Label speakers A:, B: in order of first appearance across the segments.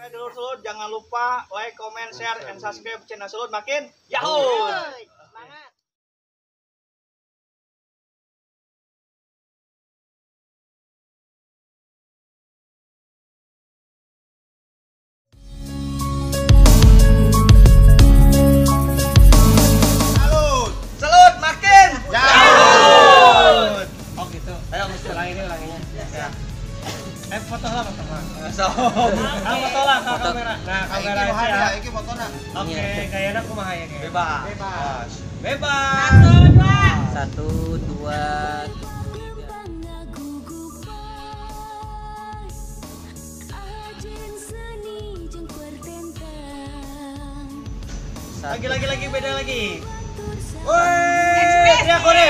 A: Dulur-dulur jangan lupa like, comment, share, and subscribe channel Sulut Makin Yahoo!
B: Semangat.
A: Sulut Makin Yahoo!
C: Oh gitu. Ayo mesti ulanginya. Ya. Foto lah pertama. Foto lah ke kamera. Nah, kamera aja.
D: Iki fotona.
C: Oke, kayaknya aku mah ya.
A: Bebas.
B: Satu, dua,
A: Lagi beda lagi. Woi, teriak hore.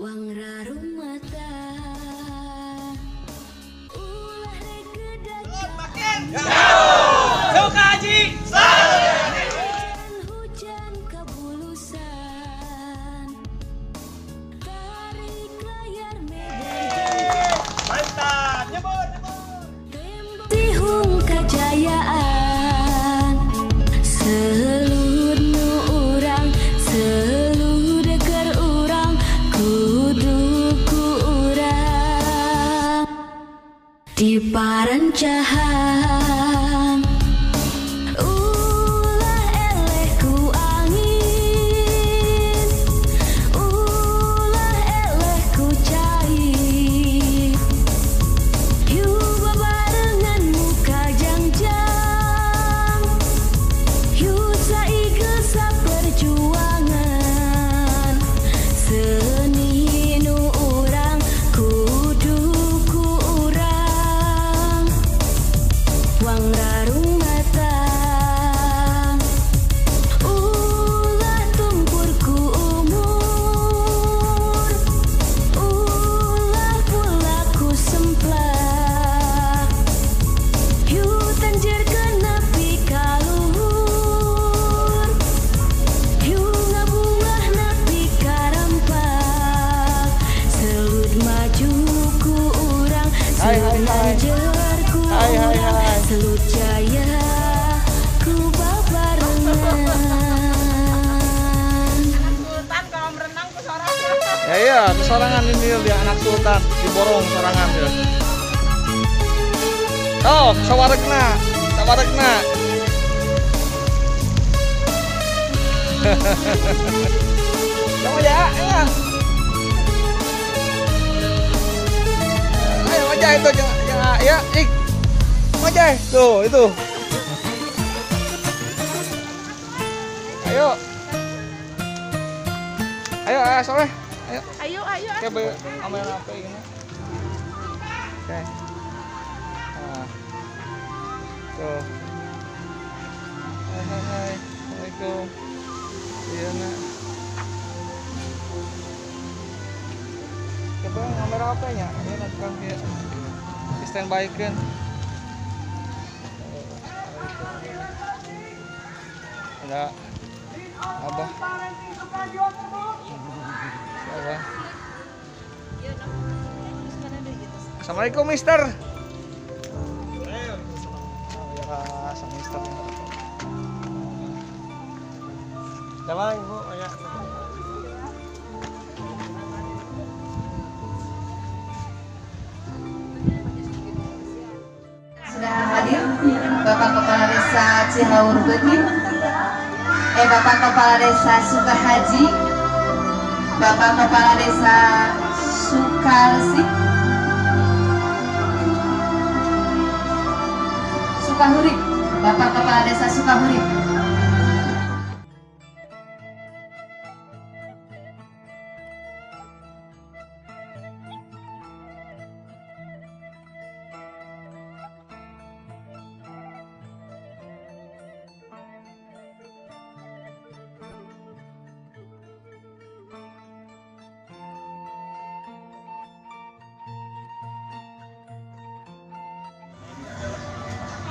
E: Wang rarum mata ulah rekedan
A: Makin
C: Suka Haji.
E: hujan kabulusan tarik layar medan
A: mantap. Nyebut.
E: tembok tihung kejayaan selut nu urang selut deker urang kudu ku urang di parancahan ulah eleh ku angin ulah eleh ku cai yu babarengan muka jangjang yu saige saperjuangan seni nu urang kudu ku urang wang rarung mata ulah tumpur ku umur ulah pula ku semplak yu tanjerkeun nepi ka luhur yu ngabungah nepi ka rampak selut maju ku urang selut nanjer ku urang selut jaya ku babarengan
B: Sultan kalau berenang ke sorangan.
A: Ya iya, kesorangan ini dia anak sultan di Borong sorangan dia. Oh, sawaregna. Kamu ya. Ayo wajah itu ya, ik. Wajah tuh itu. Ayo. Ayo, soleh. Ayo.
B: Ayo.
A: Coba kamera apa ini? Oke. Nah. Tuh. Hai. Assalamualaikum. Iya, Nak. Coba kamera apa nya? Ini nanti kan dia standby kan. Ada Abah. Abah. Assalamualaikum, Mister. Ya, sama Mister. Coba Ibu, ya.
F: Sudah hadir Bapak Kepala Desa Cihaur Betin, Bapak Kepala Desa Sukahaji, Bapak Kepala Desa Sukarsi, Sukahurip, Bapak Kepala Desa Sukahurip.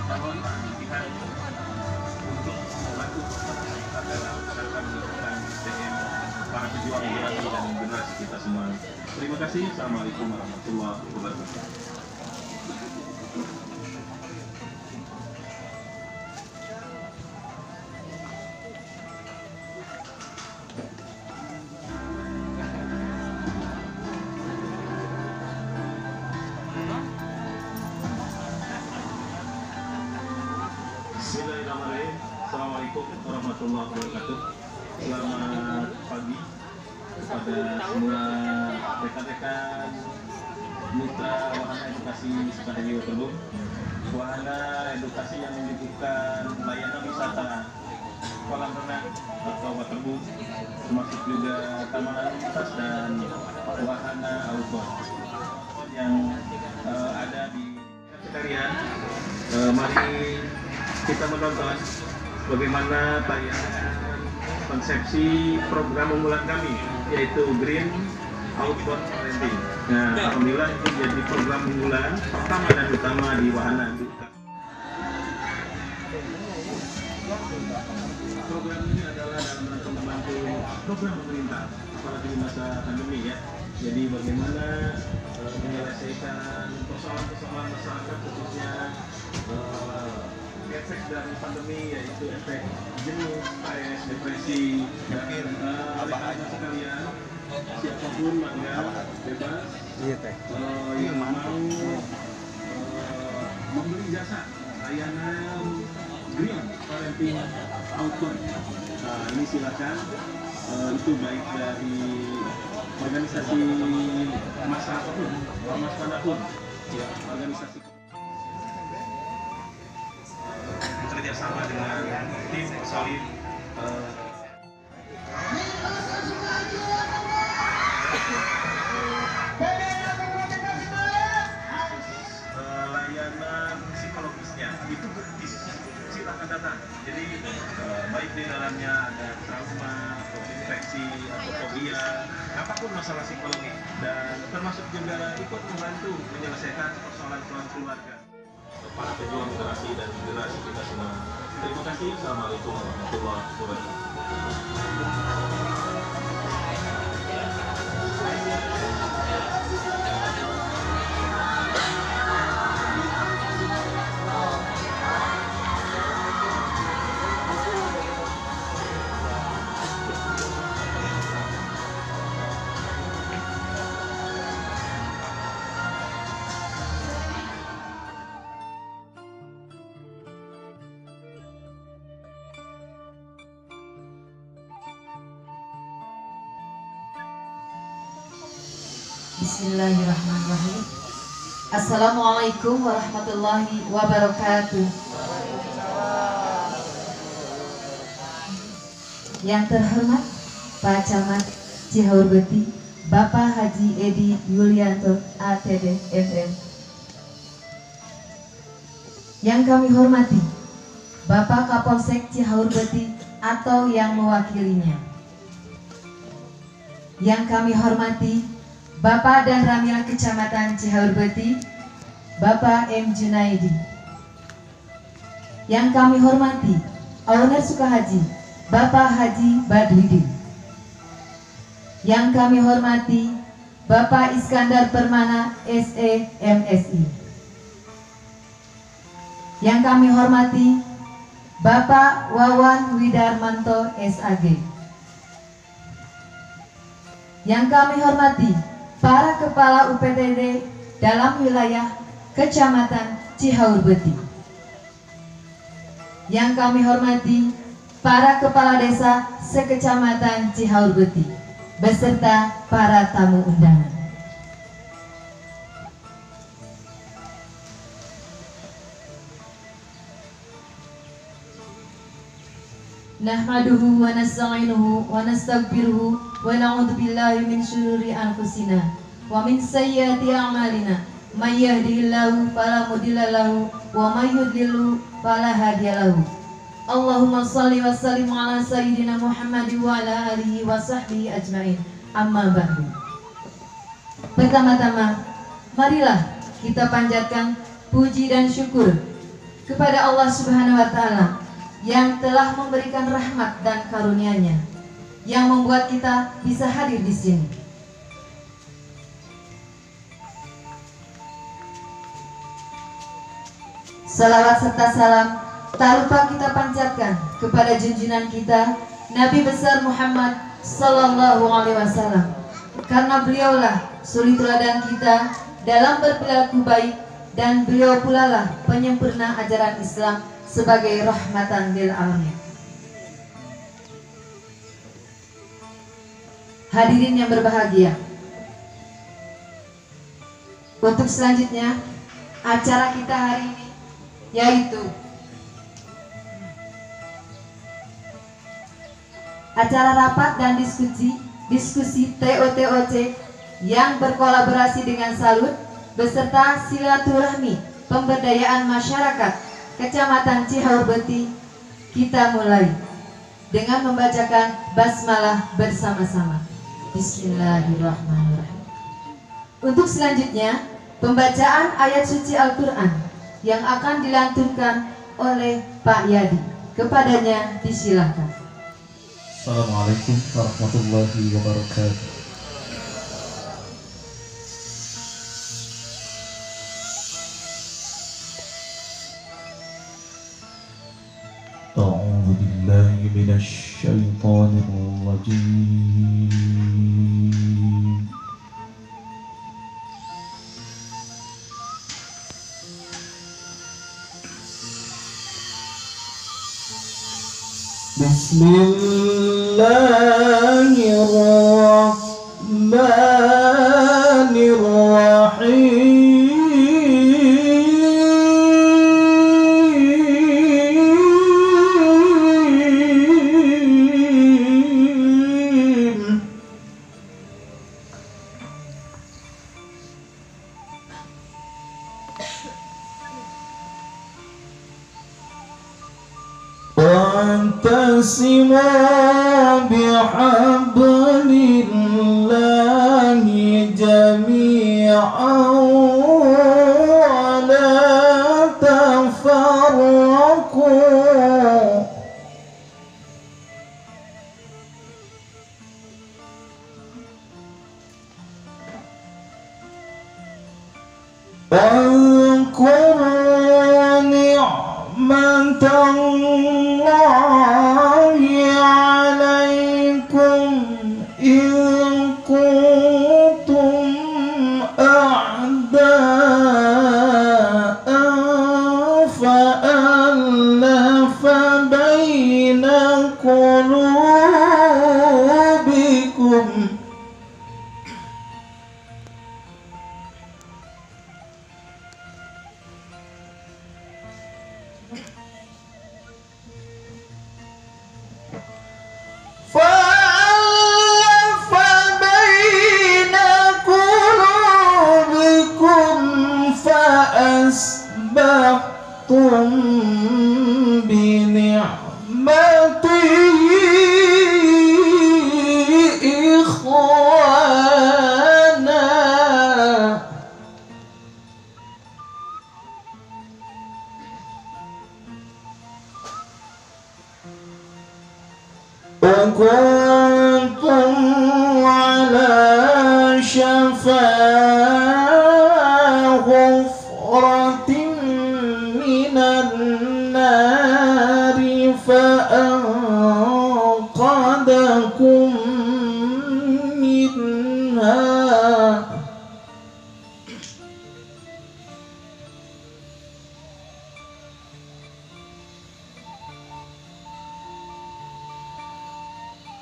D: bahwa pilihan untuk membantu pemerintah dalam meningkatkan SDM para pejuang generasi dan generasi kita semua. Terima kasih. Assalamualaikum warahmatullahi wabarakatuh. Bismillahirrahmanirrahim. Assalamualaikum warahmatullahi wabarakatuh. Selamat pagi kepada semua rekan-rekan mitra wahana edukasi Sukadadi Waterloo. Wahana edukasi yang menyebutkan layanan wisata kolam renang atau waterboom, termasuk juga taman lalu lintas dan wahana outdoor yang ada di sekalian. Mari kita menonton bagaimana tayangan konsepsi program unggulan kami, yaitu Green Outbound Parenting. Nah, alhamdulillah itu jadi program unggulan pertama dan utama di wahana edukasi. Program ini adalah dalam rangka membantu program pemerintah, apalagi di masa pandemi ya. Jadi bagaimana menyelesaikan persoalan-persoalan masyarakat, khususnya efek dari pandemi, yaitu efek jenuh, stres, depresi, dan rekan-rekan sekalian, siapapun mangga bebas yang mau membeli jasa layanan Green Parenting Outbound. Nah, ini silakan, itu baik dari organisasi masa apapun, ormas manapun, ya, organisasi kerjasama dengan tim solid. Layanan psikologisnya itu gratis, silakan datang. Jadi baik di dalamnya ada trauma atau infeksi atau fobia, apapun masalah psikologi, dan termasuk juga ikut membantu menyelesaikan persoalan keluarga para pejuang generasi dan generasi kita semua. Terima kasih. Assalamualaikum warahmatullahi wabarakatuh.
F: Bismillahirrahmanirrahim. Assalamualaikum warahmatullahi wabarakatuh. Yang terhormat Pak Camat Cihaurbeti, Bapak Haji Edi Yulianto ATD MM. Yang kami hormati Bapak Kapolsek Cihaurbeti atau yang mewakilinya. Yang kami hormati Bapak dan Ramil Kecamatan Cihaurbeti, Bapak M. Junaidi. Yang kami hormati Owner Sukahaji, Bapak Haji Badwidin. Yang kami hormati Bapak Iskandar Permana SE MSI. Yang kami hormati Bapak Wawan Widarmanto SAG. Yang kami hormati para kepala UPTD dalam wilayah Kecamatan Cihaurbeti. Yang kami hormati para kepala desa sekecamatan Cihaurbeti beserta para tamu undangan. Nahmaduhu wa nasta'inuhu wa nastaghfiruhu wa na'udzu billahi min syururi anfusina wa min sayyiati a'malina. May yahdihillahu fala mudilla lahu wa may yudlil fala hadiya lahu. Allahumma shalli wa sallim ala sayyidina Muhammad wa ala alihi wa sahbihi ajmain. Amma ba'du. Pertama-tama, marilah kita panjatkan puji dan syukur kepada Allah Subhanahu wa Ta'ala yang telah memberikan rahmat dan karunia-Nya yang membuat kita bisa hadir di sini. Salawat serta salam tak lupa kita panjatkan kepada junjungan kita Nabi besar Muhammad Sallallahu Alaihi Wasallam, karena beliaulah suri teladan kita dalam berperilaku baik, dan beliau pula lah penyempurna ajaran Islam sebagai rahmatan lil alamin. Hadirin yang berbahagia, untuk selanjutnya acara kita hari ini yaitu acara rapat dan diskusi TOTOC yang berkolaborasi dengan Salut beserta silaturahmi pemberdayaan masyarakat Kecamatan Cihaurbeti. Kita mulai dengan membacakan basmalah bersama-sama. Bismillahirrahmanirrahim. Untuk selanjutnya pembacaan ayat suci Al-Quran yang akan dilantunkan oleh Pak Yadi. Kepadanya disilahkan.
G: Assalamualaikum warahmatullahi wabarakatuh. A'udzu billahi minasy syaithanir rajim. Bismillahirrahmanirrahim. وَاعْتَصِمُوا بِحَبْلِ اللَّهِ جَمِيعًا وَلَا تَفَرَّقُوا وَاذْكُرُوا نِعْمَةَ اللَّهِ عَلَيْكُمْ إِذْ كُنتُمْ أَعْدَاءً فَأَلَّفَ بَيْنَ قُلُوبِكُمْ فَأَلَّفَ بَيْنَ قُلُوبِكُمْ فَأَصْبَحْتُمْ بِنِعْمَتِهِ إِخْوَانًا وَكُنْتُمْ عَلَى شَفَا حُفْرَةٍ مِّنَ النَّارِ فَأَنقَذَكُم مِّنْهَا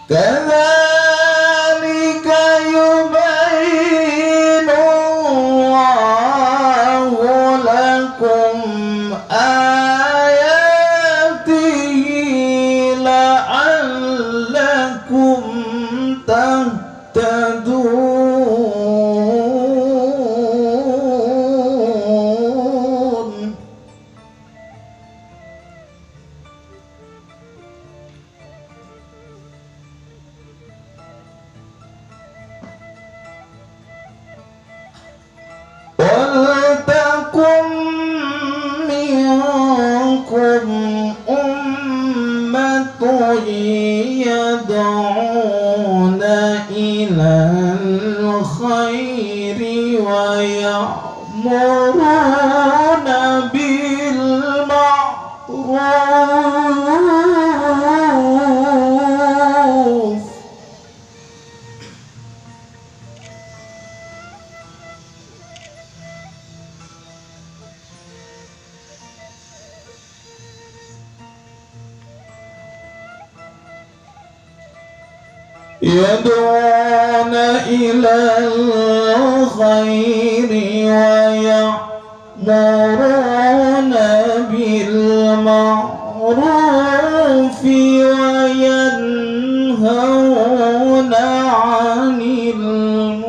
G: كَذَلِكَ يُبَيِّنُ اللَّهُ لَكُمْ آيَاتِهِ لَعَلَّكُمْ تَهْتَدُونَ. يدعون إلى الخير ويأمرون بالمعروف يدعون إلى الخير ويأمرون بالمعروف وينهون عن المنكر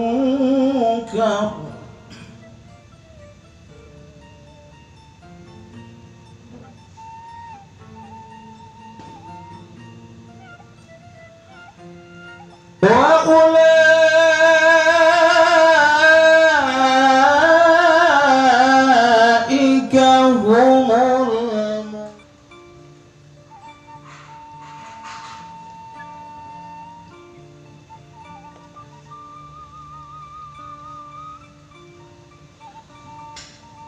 G: وأولئك هم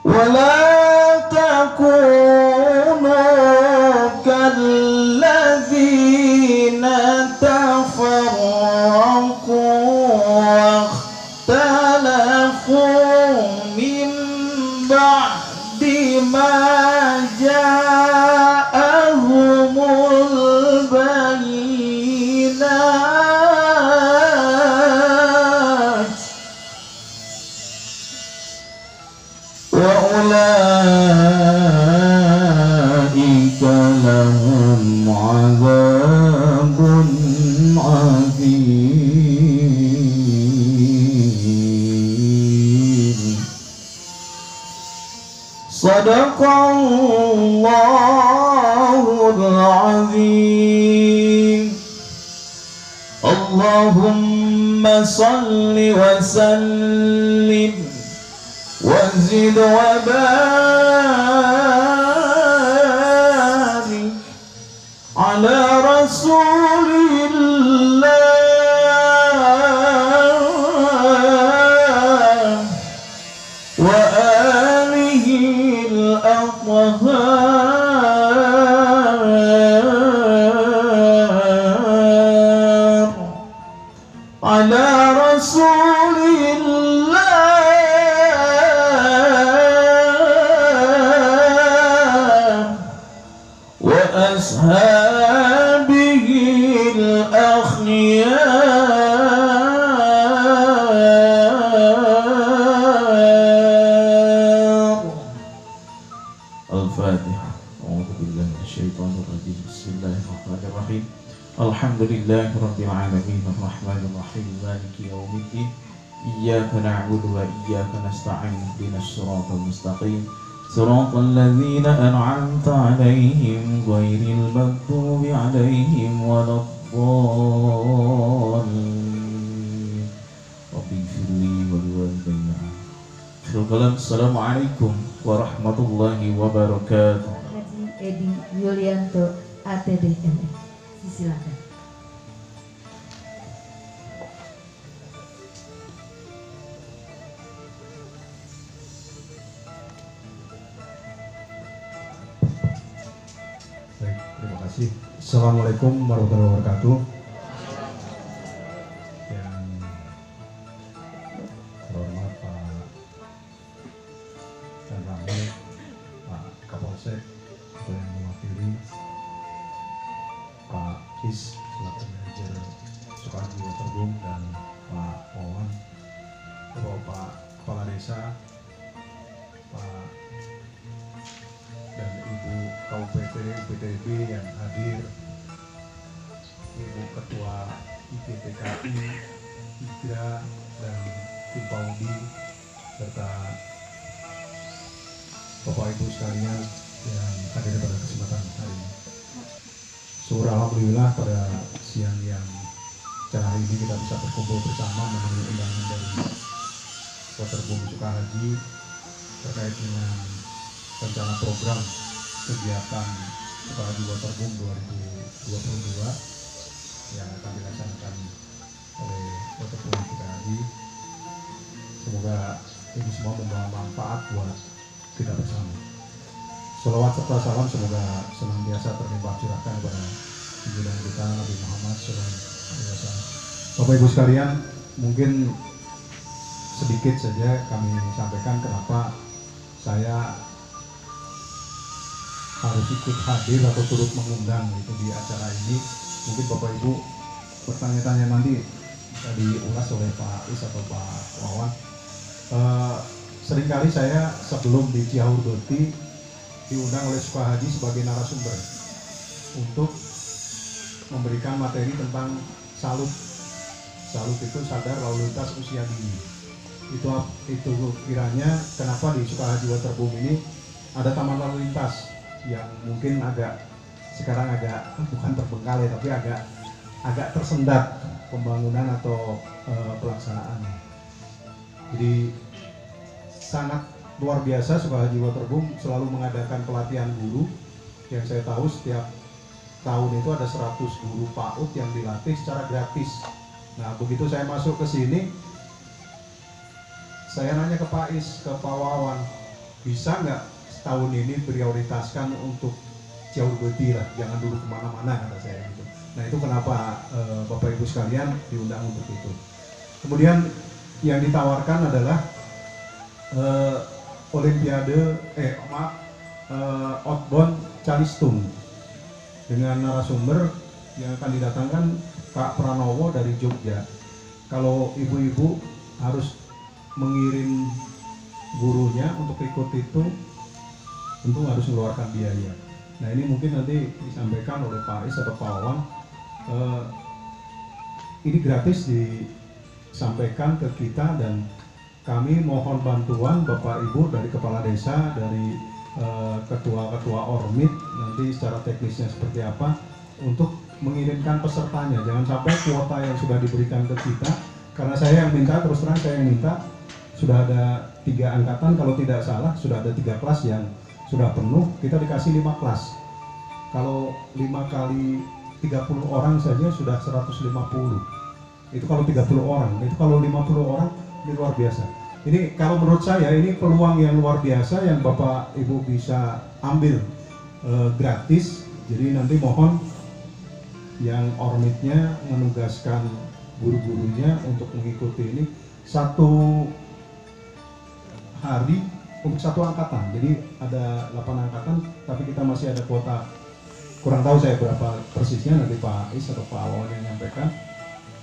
G: ولا تكونوا كالذين تفرقوا واختلفوا من بعد ما جاءهم البينات وأولئك لهم عذاب عظيم صدق الله العظيم اللهم صل وسلم وزد وبارك على رسول الله وآله الأطهار على رسول الله وأصحابه الأخيار الفاتحة أعوذ بالله من الشيطان الرجيم بسم الله الرحمن الرحيم الحمد لله رب العالمين الرحمن الرحيم مالك يوم الدين إياك نعبد وإياك نستعين اهدنا الصراط المستقيم صراط الذين أنعمت عليهم غير المغضوب عليهم ولا الضالين رب اغفر لي ولوالدي Assalamualaikum warahmatullahi wabarakatuh.
F: Haji Edi Yulianto ATDM. Silakan.
H: Baik, terima kasih. Assalamualaikum warahmatullahi wabarakatuh. Yang terhormat Pak dan Ramil, Pak Kapolsek, atau yang mewakili Pak Kis selaku manajer Sukadi Waterboom dan Pak Wawan, Bapak Kepala Desa, Pak dan Ibu KUPT UPTB yang hadir, Ibu Ketua IPTKI, IGRA dan tim Paudi, serta Bapak Ibu sekalian yang hadir pada kesempatan hari ini. Syukur alhamdulillah pada siang yang cerah hari ini kita bisa berkumpul bersama memenuhi undangan dari Waterboom Sukahaji terkait dengan rencana program kegiatan Sukahaji Waterboom 22 yang akan dilaksanakan oleh Dr. Pungli kita Haji. Semoga ini semua membawa manfaat buat kita bersama. Shalawat serta salam semoga senantiasa terlimpah curahkan kepada junjungan kita Nabi Muhammad SAW. Bapak Ibu sekalian, mungkin sedikit saja kami sampaikan kenapa saya harus ikut hadir atau turut mengundang itu di acara ini. Mungkin Bapak Ibu bertanya-tanya nanti bisa diulas oleh Pak Is atau Pak Wawan. Seringkali saya sebelum di Ciaur Beti diundang oleh Sukahaji sebagai narasumber untuk memberikan materi tentang salut. Salut itu sadar lalu lintas usia dini. Itu kiranya kenapa di Sukahaji Waterboom ini ada taman lalu lintas yang mungkin sekarang agak bukan terbengkalai tapi agak tersendat pembangunan atau pelaksanaannya. Jadi sangat luar biasa Sukahaji Waterboom selalu mengadakan pelatihan guru yang saya tahu setiap tahun itu ada 100 guru PAUD yang dilatih secara gratis. Nah begitu saya masuk ke sini, saya nanya ke Pak Is, ke Pak Wawan, bisa nggak tahun ini prioritaskan untuk Ciaur Beti lah, jangan dulu kemana-mana kata saya gitu. Nah itu kenapa Bapak Ibu sekalian diundang untuk itu. Kemudian yang ditawarkan adalah outbound Calistung dengan narasumber yang akan didatangkan Pak Pranowo dari Jogja. Kalau ibu-ibu harus mengirim gurunya untuk ikut itu tentu harus mengeluarkan biaya. Nah ini mungkin nanti disampaikan oleh Pak Is atau Pak Wawan. Ini gratis disampaikan ke kita dan kami mohon bantuan Bapak Ibu dari Kepala Desa, dari ketua-ketua Ormit nanti secara teknisnya seperti apa untuk mengirimkan pesertanya. Jangan sampai kuota yang sudah diberikan ke kita, karena saya yang minta, terus terang saya yang minta, sudah ada 3 angkatan kalau tidak salah, sudah ada 3 kelas yang sudah penuh, kita dikasih 5 kelas. Kalau 5 kali 30 orang saja sudah 150. Itu kalau 30 orang, itu kalau 50 orang ini luar biasa. Ini kalau menurut saya ini peluang yang luar biasa yang Bapak Ibu bisa ambil gratis. Jadi nanti mohon yang Ormitnya menugaskan guru-gurunya untuk mengikuti ini 1 hari untuk 1 angkatan. Jadi ada 8 angkatan, tapi kita masih ada kuota. Kurang tahu saya berapa persisnya, nanti Pak Is atau Pak Wawan yang menyampaikan.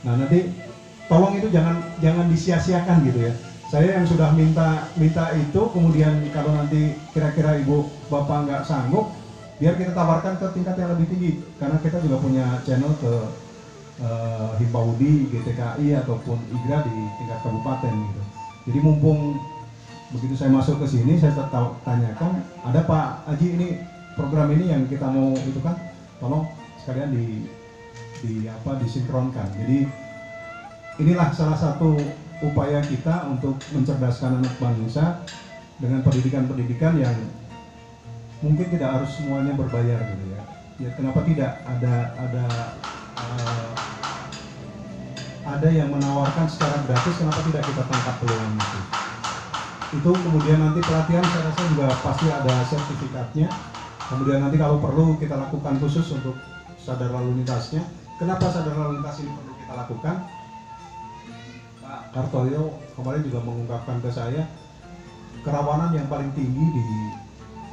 H: Nah nanti tolong itu jangan disia-siakan gitu ya. Saya yang sudah minta itu, kemudian kalau nanti kira-kira ibu bapak nggak sanggup, biar kita tawarkan ke tingkat yang lebih tinggi. Karena kita juga punya channel ke Himpaudi, GTKI ataupun IGRA di tingkat kabupaten gitu. Jadi mumpung begitu saya masuk ke sini, saya tanyakan, ada Pak Haji ini program ini yang kita mau itu kan, tolong sekalian disinkronkan. Jadi inilah salah satu upaya kita untuk mencerdaskan anak bangsa dengan pendidikan-pendidikan yang mungkin tidak harus semuanya berbayar gitu ya. Ya kenapa tidak ada yang menawarkan secara gratis, kenapa tidak kita tangkap peluang itu. Itu kemudian nanti pelatihan saya rasa juga pasti ada sertifikatnya. Kemudian nanti kalau perlu kita lakukan khusus untuk sadar lalu lintasnya. Kenapa sadar lalu lintas ini perlu kita lakukan? Pak Kartoyo kemarin juga mengungkapkan ke saya kerawanan yang paling tinggi di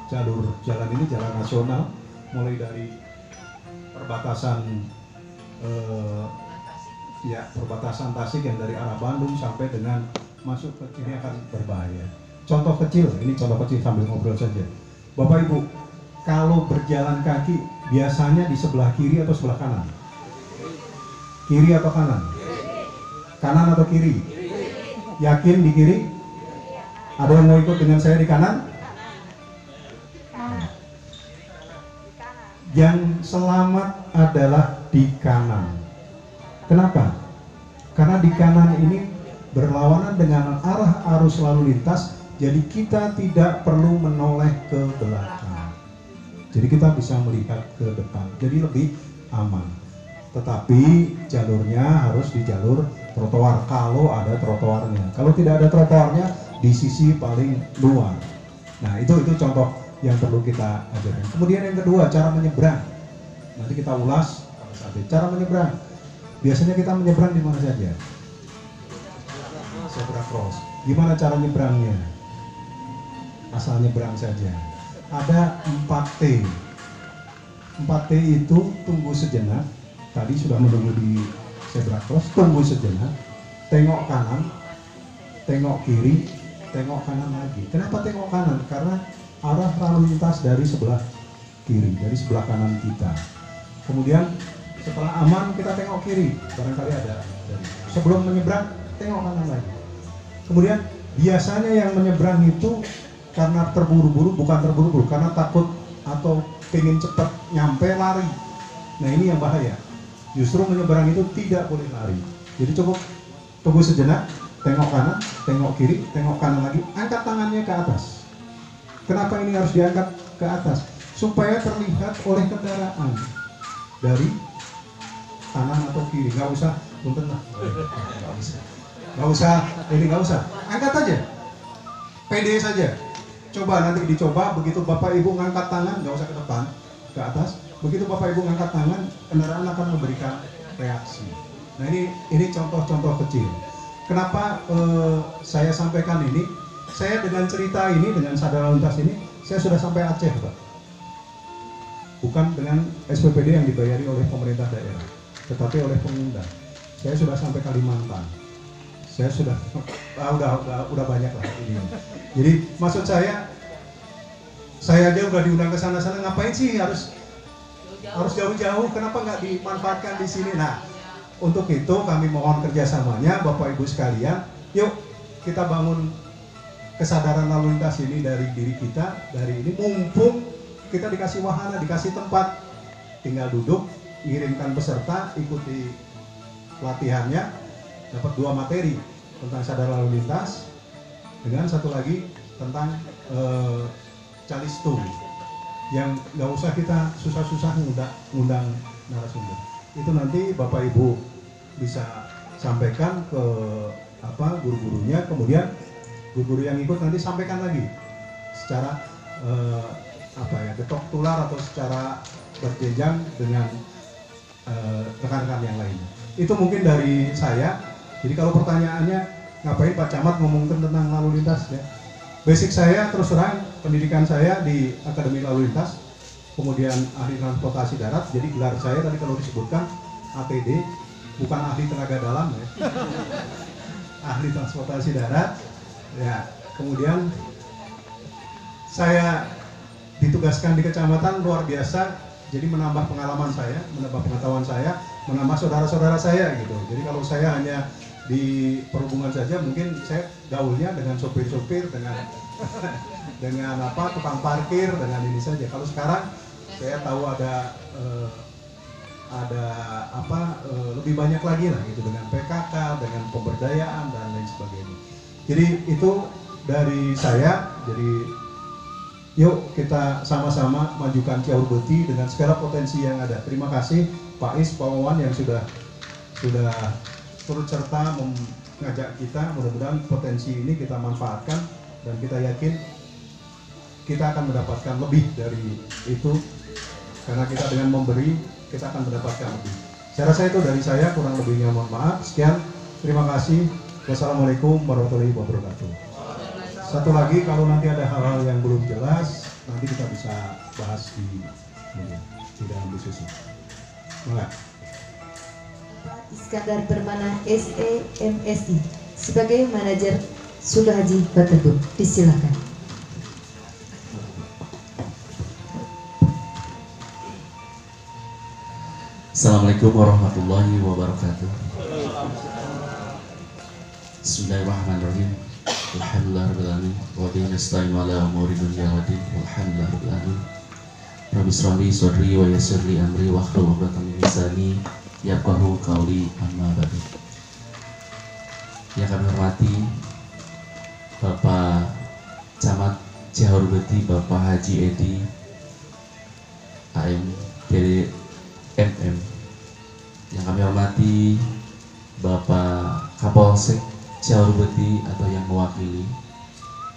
H: jalur jalan ini, jalan nasional, mulai dari perbatasan perbatasan Tasik yang dari arah Bandung sampai dengan masuk ke sini akan berbahaya. Contoh kecil, ini contoh kecil sambil ngobrol saja. Bapak Ibu, kalau berjalan kaki biasanya di sebelah kiri atau sebelah kanan? Kiri atau kanan? Kanan atau kiri? Yakin di kiri? Ada yang mau ikut dengan saya di kanan? Yang selamat adalah di kanan. Kenapa? Karena di kanan ini berlawanan dengan arah arus lalu lintas, jadi kita tidak perlu menoleh ke belakang. Jadi kita bisa melihat ke depan. Jadi lebih aman. Tetapi jalurnya harus di jalur trotoar kalau ada trotoarnya. Kalau tidak ada trotoarnya di sisi paling luar. Nah, itu contoh yang perlu kita ajarkan. Kemudian yang kedua, cara menyeberang. Nanti kita ulas pada saat itu. Cara menyeberang. Biasanya kita menyeberang di mana saja? Zebra cross. Gimana cara nyebrangnya? Asal nyebrang saja. Ada 4T. 4T itu tunggu sejenak. Tadi sudah menunggu di zebra cross, tunggu sejenak, tengok kanan, tengok kiri, tengok kanan lagi. Kenapa tengok kanan? Karena arah lalu lintas dari sebelah kiri, dari sebelah kanan kita. Kemudian setelah aman kita tengok kiri, barangkali ada. Sebelum menyeberang, tengok kanan lagi. Kemudian biasanya yang menyeberang itu karena terburu-buru, bukan terburu-buru, karena takut atau pengen cepat nyampe lari. Nah, ini yang bahaya. Justru menyeberang itu tidak boleh lari. Jadi cukup tunggu sejenak, tengok kanan, tengok kiri, tengok kanan lagi, angkat tangannya ke atas. Kenapa ini harus diangkat ke atas? Supaya terlihat oleh kendaraan dari kanan atau kiri. Nggak usah, punten lah. Nggak usah. Angkat aja, pede saja. Coba nanti dicoba, begitu Bapak Ibu ngangkat tangan, nggak usah ke depan, ke atas. Begitu Bapak Ibu ngangkat tangan, kendaraan akan memberikan reaksi. Nah, ini contoh-contoh kecil. Kenapa saya sampaikan ini? Saya dengan cerita ini, dengan sadar lalu lintas ini, saya sudah sampai Aceh, Pak. Bukan dengan SPPD yang dibayari oleh pemerintah daerah, tetapi oleh pengundang. Saya sudah sampai Kalimantan. Saya sudah, udah banyak lah ini. Jadi maksud saya aja udah diundang ke sana-sana, ngapain sih harus jauh-jauh, kenapa nggak dimanfaatkan di sini? Nah, untuk itu kami mohon kerjasamanya Bapak Ibu sekalian, yuk kita bangun kesadaran lalu lintas ini dari diri kita, dari ini, mumpung kita dikasih wahana, dikasih tempat, tinggal duduk, ngirimkan peserta, ikuti pelatihannya, dapat 2 materi tentang sadar lalu lintas, dengan satu lagi tentang calistung, yang nggak usah kita susah-susah ngundang narasumber. Itu nanti Bapak Ibu bisa sampaikan ke guru-gurunya, kemudian guru-guru yang ikut nanti sampaikan lagi secara getok tular atau secara berjenjang dengan rekan-rekan yang lainnya. Itu mungkin dari saya. Jadi kalau pertanyaannya ngapain Pak Camat ngomongin tentang lalu lintas ya? Basic saya terus terang, pendidikan saya di Akademi Lalu Lintas, kemudian ahli transportasi darat. Jadi gelar saya tadi kalau disebutkan ATD, bukan ahli tenaga dalam ya. Ahli transportasi darat. Ya, kemudian saya ditugaskan di kecamatan luar biasa, jadi menambah pengalaman saya, menambah pengetahuan saya, menambah saudara-saudara saya gitu. Jadi kalau saya hanya di perhubungan saja, mungkin saya gaulnya dengan sopir-sopir, dengan tukang parkir, dengan ini saja. Kalau sekarang saya tahu ada lebih banyak lagi lah gitu, dengan PKK, dengan pemberdayaan dan lain sebagainya. Jadi itu dari saya. Jadi yuk kita sama-sama majukan Ciahurbeti dengan segala potensi yang ada. Terima kasih Pak Is, Pak Wawan yang sudah turut serta mengajak kita. Mudah-mudahan potensi ini kita manfaatkan dan kita yakin kita akan mendapatkan lebih dari itu, karena kita dengan memberi kita akan mendapatkan lebih. Saya rasa itu dari saya, kurang lebihnya mohon maaf. Sekian, terima kasih. Wassalamualaikum warahmatullahi wabarakatuh. Satu lagi, kalau nanti ada hal-hal yang belum jelas, nanti kita bisa bahas di dalam diskusi. Mulai.
F: Iskandar Permana SEMSI sebagai manajer Sukahaji Batebo, disilakan.
I: Assalamualaikum warahmatullahi wabarakatuh. Bismillahirrahmanirrahim. Alhamdulillahirabbil alamin wa bihi nasta'inu ala umuri dunya waddin. Alhamdulillahirabbil alamin. Rabbi shrah li sadri wa yassir li amri wahlul 'uqdatam min lisani yafqahu qawli, amma ba'du. Yang kami hormati Bapak Camat Ciahurbeti, Bapak Haji Edi AM, PD MM, Kapolsek Ciaurubeti atau yang mewakili,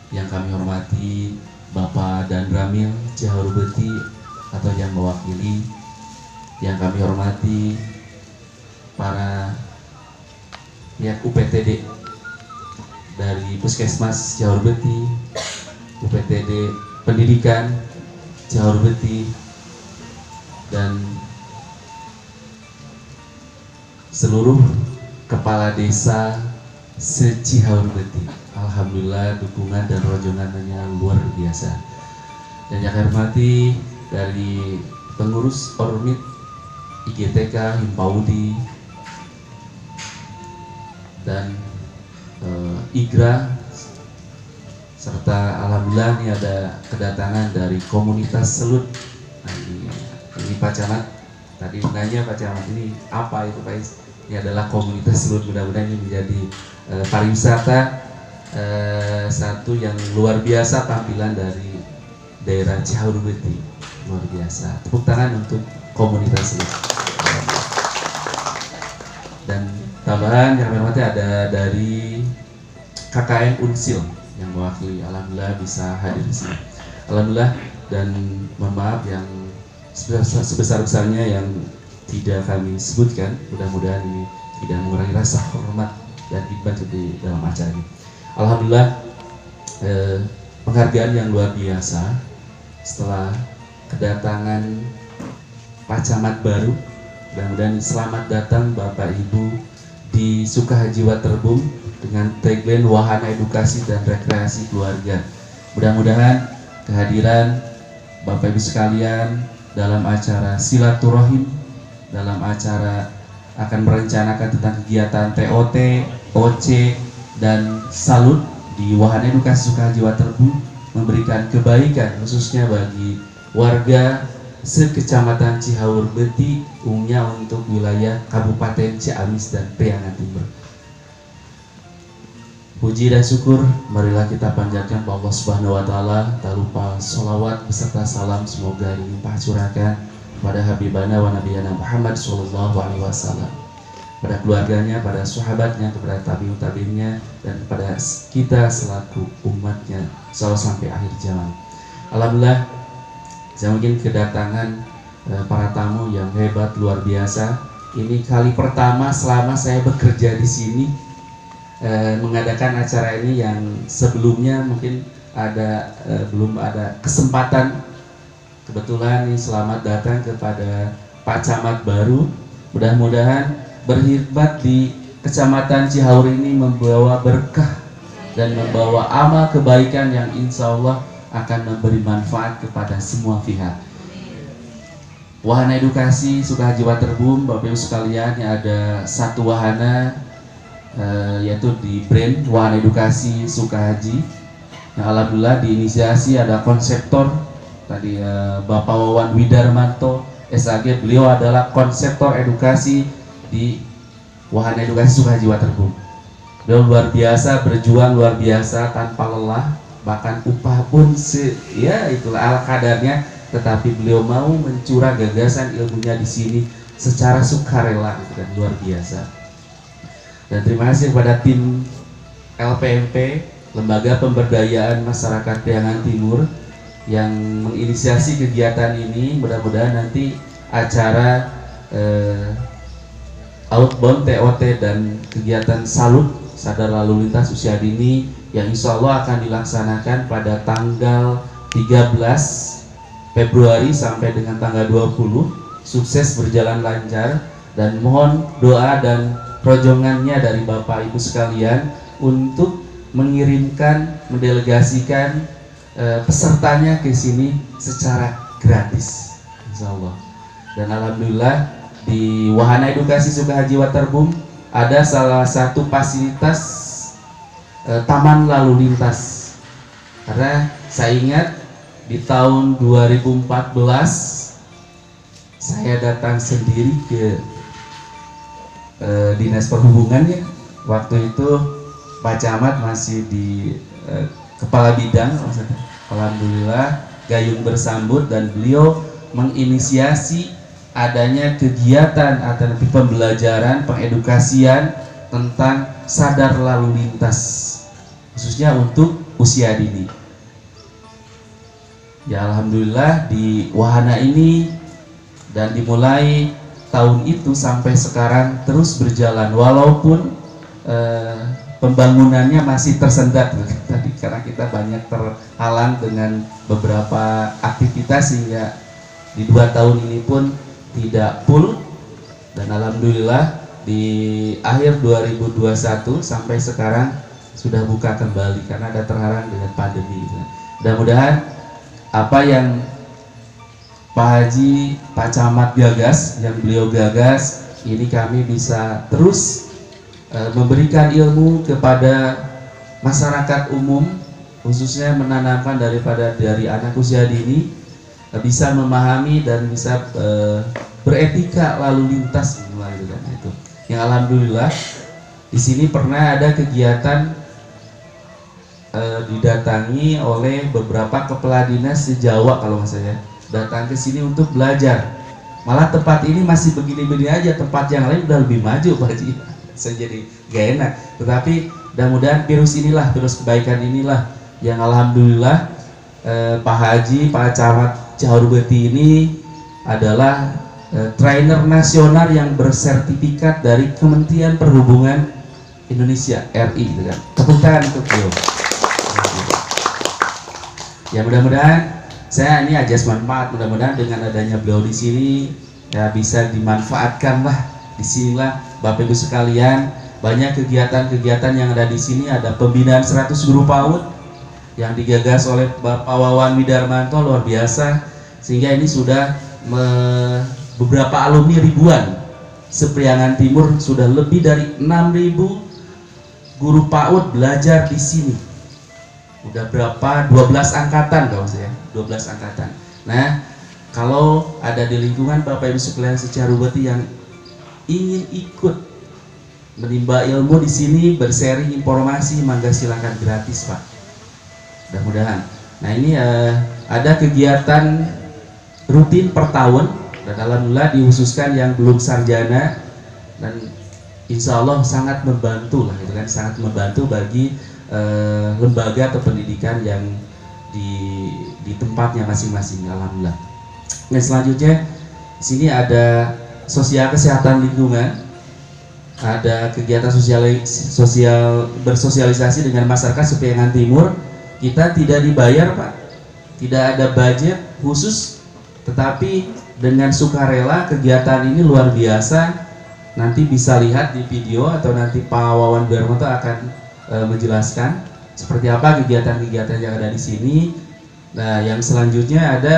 I: yang kami hormati Bapak Dan Ramil Ciaurubeti atau yang mewakili, yang kami hormati para pihak UPTD dari Puskesmas Ciaurubeti, UPTD Pendidikan Ciaurubeti, dan seluruh kepala desa se-Ciaurubeti. Alhamdulillah dukungan dan rojongannya luar biasa. Dan yang kami hormati dari pengurus Ormit, IGTK, Himpaudi, dan IGRA, serta alhamdulillah ini ada kedatangan dari komunitas Selut. Nah, ini Pak Camat tadi nanya, Pak Camat ini apa itu Pak? Ini adalah komunitas Selut. Mudah-mudahan ini menjadi pariwisata satu yang luar biasa tampilan dari daerah Ciaurubeti, luar biasa. Tepuk tangan untuk komunitas Selut. Dan tambahan yang hormati ada dari KKN Unsil yang mewakili, alhamdulillah bisa hadir di sini. Alhamdulillah, dan mohon maaf yang sebesar-besarnya yang tidak kami sebutkan. Mudah-mudahan ini tidak mengurangi rasa hormat dan khidmat di dalam acara ini. Alhamdulillah, penghargaan yang luar biasa setelah kedatangan Pak Camat baru. Mudah-mudahan selamat datang Bapak Ibu di Sukahaji Waterbum dengan tagline Wahana Edukasi dan Rekreasi Keluarga. Mudah-mudahan kehadiran Bapak Ibu sekalian dalam acara silaturahim, dalam acara akan merencanakan tentang kegiatan TOT, OC, dan salut di Wahana Edukasi Sukahaji Waterbum memberikan kebaikan khususnya bagi warga sekecamatan Ciaurubeti, umumnya untuk wilayah Kabupaten Ciamis dan Priangan Timur. Puji dan syukur marilah kita panjatkan kepada Allah Subhanahu wa taala, tak lupa sholawat beserta salam semoga dilimpah curahkan kepada Habibana wa Nabiyana Muhammad sallallahu alaihi wasallam, pada keluarganya, pada sahabatnya, kepada tabi'ut tabi'innya, dan kepada kita selaku umatnya selalu sampai akhir zaman. Alhamdulillah, saya mungkin kedatangan para tamu yang hebat luar biasa. Ini kali pertama selama saya bekerja di sini mengadakan acara ini, yang sebelumnya mungkin ada belum ada kesempatan. Kebetulan ini selamat datang kepada Pak Camat baru. Mudah-mudahan berkhidmat di Kecamatan Cihaur ini membawa berkah dan membawa amal kebaikan yang insya Allah akan memberi manfaat kepada semua pihak. Wahana Edukasi Sukahaji Waterbum, Bapak Ibu sekalian, ada satu wahana yaitu di brand Wahana Edukasi Sukahaji. Nah, alhamdulillah diinisiasi ada konseptor tadi Bapak Wawan Widarmanto SAG. Beliau adalah konseptor edukasi di Wahana Edukasi Sukahaji Waterbum. Beliau luar biasa, berjuang luar biasa tanpa lelah, bahkan upah pun ya itulah ala kadarnya, tetapi beliau mau mencurah gagasan ilmunya di sini secara sukarela, dan luar biasa. Dan terima kasih kepada tim LPMP, Lembaga Pemberdayaan Masyarakat Priangan Timur, yang menginisiasi kegiatan ini. Mudah-mudahan nanti acara outbound TOT dan kegiatan salut sadar lalu lintas usia dini yang insya Allah akan dilaksanakan pada tanggal 13 Februari sampai dengan tanggal 20, sukses berjalan lancar, dan mohon doa dan rojongannya dari Bapak Ibu sekalian untuk mengirimkan, mendelegasikan pesertanya ke sini secara gratis insya Allah. Dan alhamdulillah di Wahana Edukasi Sukahaji Waterbum ada salah satu fasilitas taman lalu lintas, karena saya ingat di tahun 2014 saya datang sendiri ke Dinas Perhubungan ya. Waktu itu Pak Camat masih di Kepala Bidang. Alhamdulillah gayung bersambut, dan beliau menginisiasi adanya kegiatan alternatif pembelajaran pengedukasian tentang sadar lalu lintas, khususnya untuk usia dini. Ya alhamdulillah di wahana ini dan dimulai tahun itu sampai sekarang terus berjalan, walaupun pembangunannya masih tersendat tadi karena kita banyak terhalang dengan beberapa aktivitas sehingga di 2 tahun ini pun tidak full. Dan alhamdulillah di akhir 2021 sampai sekarang sudah buka kembali karena ada terhalang dengan pandemi. Mudah-mudahan apa yang Pak Haji, Pak Camat gagas, yang beliau gagas, ini kami bisa terus memberikan ilmu kepada masyarakat umum, khususnya menanamkan dari anak usia dini bisa memahami dan bisa beretika lalu lintas itu. Yang alhamdulillah di sini pernah ada kegiatan didatangi oleh beberapa kepala dinas se-Jawa kalau nggak salah, datang ke sini untuk belajar. Malah tempat ini masih begini-begini aja, tempat yang lain udah lebih maju Pak Haji. Saya jadi gak enak, tetapi mudah-mudahan virus kebaikan inilah yang alhamdulillah Pak Haji, Pak Camat Cihaurbeti ini adalah trainer nasional yang bersertifikat dari Kementerian Perhubungan Indonesia RI, gitu kan. Tepuk tangan untuk beliau. Ya mudah-mudahan saya ini ajas manfaat, mudah-mudahan dengan adanya beliau di sini ya bisa dimanfaatkan lah. Disinilah Bapak Ibu sekalian, banyak kegiatan-kegiatan yang ada di sini. Ada pembinaan 100 guru PAUD yang digagas oleh Bapak Wawan Widarmanto, luar biasa, sehingga ini sudah beberapa alumni ribuan Sepriangan Timur, sudah lebih dari 6.000 guru PAUD belajar di sini. Udah berapa? 12 angkatan kalau saya, 12 angkatan. Nah, kalau ada di lingkungan Bapak Ibu sekalian se-Cihaurbeti yang ingin ikut menimba ilmu di sini, bersharing informasi, mangga silakan gratis Pak. Mudah-mudahan. Nah ini ada kegiatan rutin per tahun dan alhamdulillah dikhususkan yang belum sarjana, dan insya Allah sangat membantu lah, itu kan, sangat membantu bagi lembaga atau pendidikan yang di tempatnya masing-masing. Alhamdulillah. Nah selanjutnya di sini ada sosial kesehatan lingkungan, ada kegiatan sosial bersosialisasi dengan masyarakat Sepriangan Timur. Kita tidak dibayar Pak, tidak ada budget khusus, tetapi dengan sukarela kegiatan ini luar biasa. Nanti bisa lihat di video atau nanti Pak Wawan Widarmanto akan menjelaskan seperti apa kegiatan-kegiatan yang ada di sini. Nah yang selanjutnya ada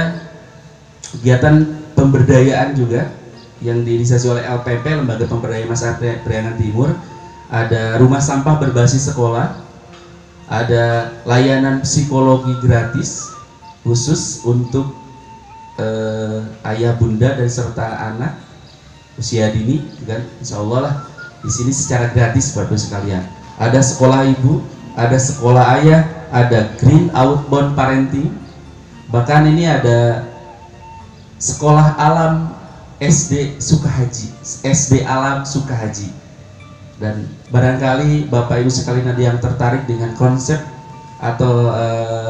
I: kegiatan pemberdayaan juga yang diinisiasi oleh LPP, Lembaga Pemberdayaan Masyarakat Priangan Timur. Ada rumah sampah berbasis sekolah, ada layanan psikologi gratis khusus untuk ayah bunda dan serta anak usia dini, kan? Insya Allah lah di sini secara gratis Bapak sekalian. Ada sekolah ibu, ada sekolah ayah, ada green outbound parenting, bahkan ini ada sekolah alam SD Sukahaji, SD Alam Sukahaji. Dan barangkali Bapak Ibu sekalian ada yang tertarik dengan konsep atau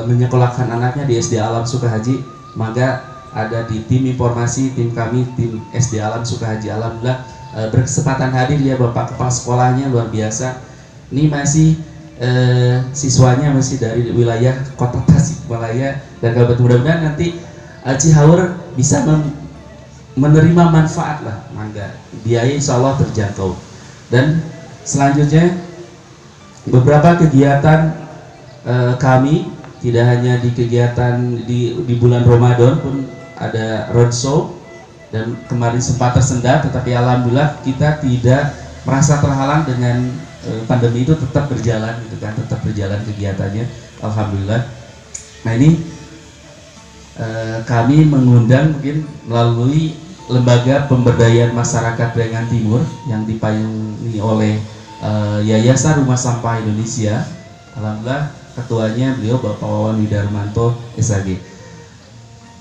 I: menyekolahkan anaknya di SD Alam Sukahaji, maka ada di tim informasi, tim kami, tim SD Alam Sukahaji. Alhamdulillah berkesempatan hadir ya Bapak Kepala Sekolahnya, luar biasa. Ini masih siswanya masih dari wilayah Kota Tasikmalaya dan Kabupaten. Mudah-mudahan nanti Cihaur bisa menerima manfaat lah, mangga biaya insya Allah terjangkau. Dan selanjutnya beberapa kegiatan kami tidak hanya di kegiatan di bulan Ramadan pun ada roadshow, dan kemarin sempat tersendat, tetapi alhamdulillah kita tidak merasa terhalang dengan pandemi itu, tetap berjalan gitu kan, tetap berjalan kegiatannya alhamdulillah. Nah ini kami mengundang mungkin melalui Lembaga Pemberdayaan Masyarakat Priangan Timur yang dipayungi oleh Yayasan Rumah Sampah Indonesia. Alhamdulillah ketuanya beliau Bapak Wawan Widarmanto SAG.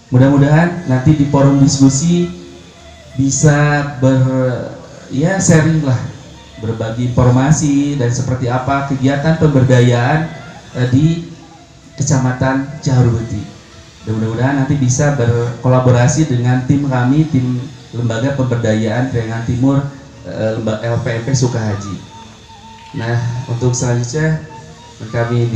I: Mudah-mudahan nanti di forum diskusi bisa sharing lah berbagi informasi dan seperti apa kegiatan pemberdayaan di Kecamatan Ciharurbeti. Mudah-mudahan nanti bisa berkolaborasi dengan tim kami, tim Lembaga Pemberdayaan Priangan Timur LPMP Sukahaji. Nah, untuk selanjutnya kami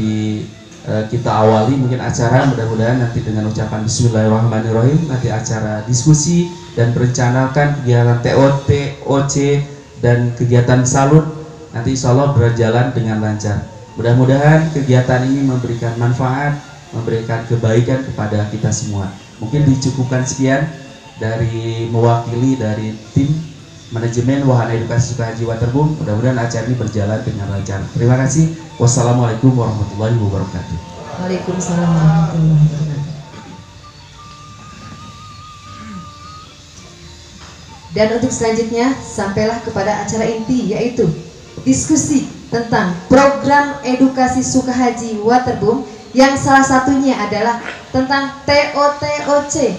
I: kita awali mungkin acara, mudah-mudahan nanti dengan ucapan Bismillahirrahmanirrahim, nanti acara diskusi dan merencanakan kegiatan TOT, OC dan kegiatan salut nanti insya Allah berjalan dengan lancar. Mudah-mudahan kegiatan ini memberikan manfaat, memberikan kebaikan kepada kita semua. Mungkin dicukupkan sekian dari mewakili dari tim manajemen Wahana Edukasi Sukahaji Waterboom. Mudah-mudahan acara ini berjalan dengan lancar. Terima kasih. Wassalamualaikum warahmatullahi wabarakatuh.
F: Waalaikumsalam warahmatullahi wabarakatuh. Dan untuk selanjutnya sampailah kepada acara inti, yaitu diskusi tentang program edukasi Sukahaji Waterboom yang salah satunya adalah tentang TOT-OC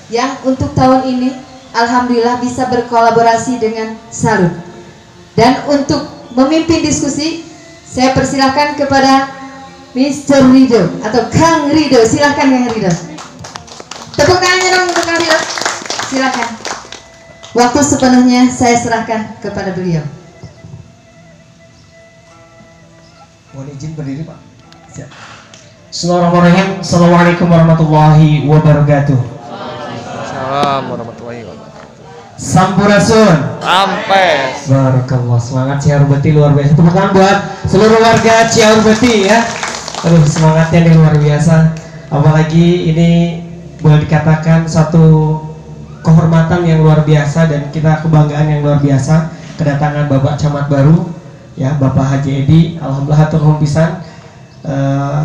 F: yang untuk tahun ini alhamdulillah bisa berkolaborasi dengan Salut. Dan untuk memimpin diskusi saya persilahkan kepada Mr. Rido atau Kang Rido. Silahkan Kang Rido. Tepuk tangannya dong untuk Kang Rido. Silahkan. Waktu sepenuhnya saya serahkan kepada beliau.
C: Mohon izin berdiri Pak. Siap. Bismillahirrahmanirrahim. Assalamualaikum warahmatullahi wabarakatuh.
J: Assalamualaikum warahmatullahi wabarakatuh.
C: Sampurasun.
J: Ampes.
C: Barakallah, semangat Ciharurbeti luar biasa. Tepuk tangan buat seluruh warga Ciharurbeti ya. Aduh, semangatnya ini luar biasa. Apalagi ini boleh dikatakan satu kehormatan yang luar biasa dan kita kebanggaan yang luar biasa kedatangan Bapak Camat baru ya, Bapak Haji Edi. Alhamdulillah hatur nuhun pisan.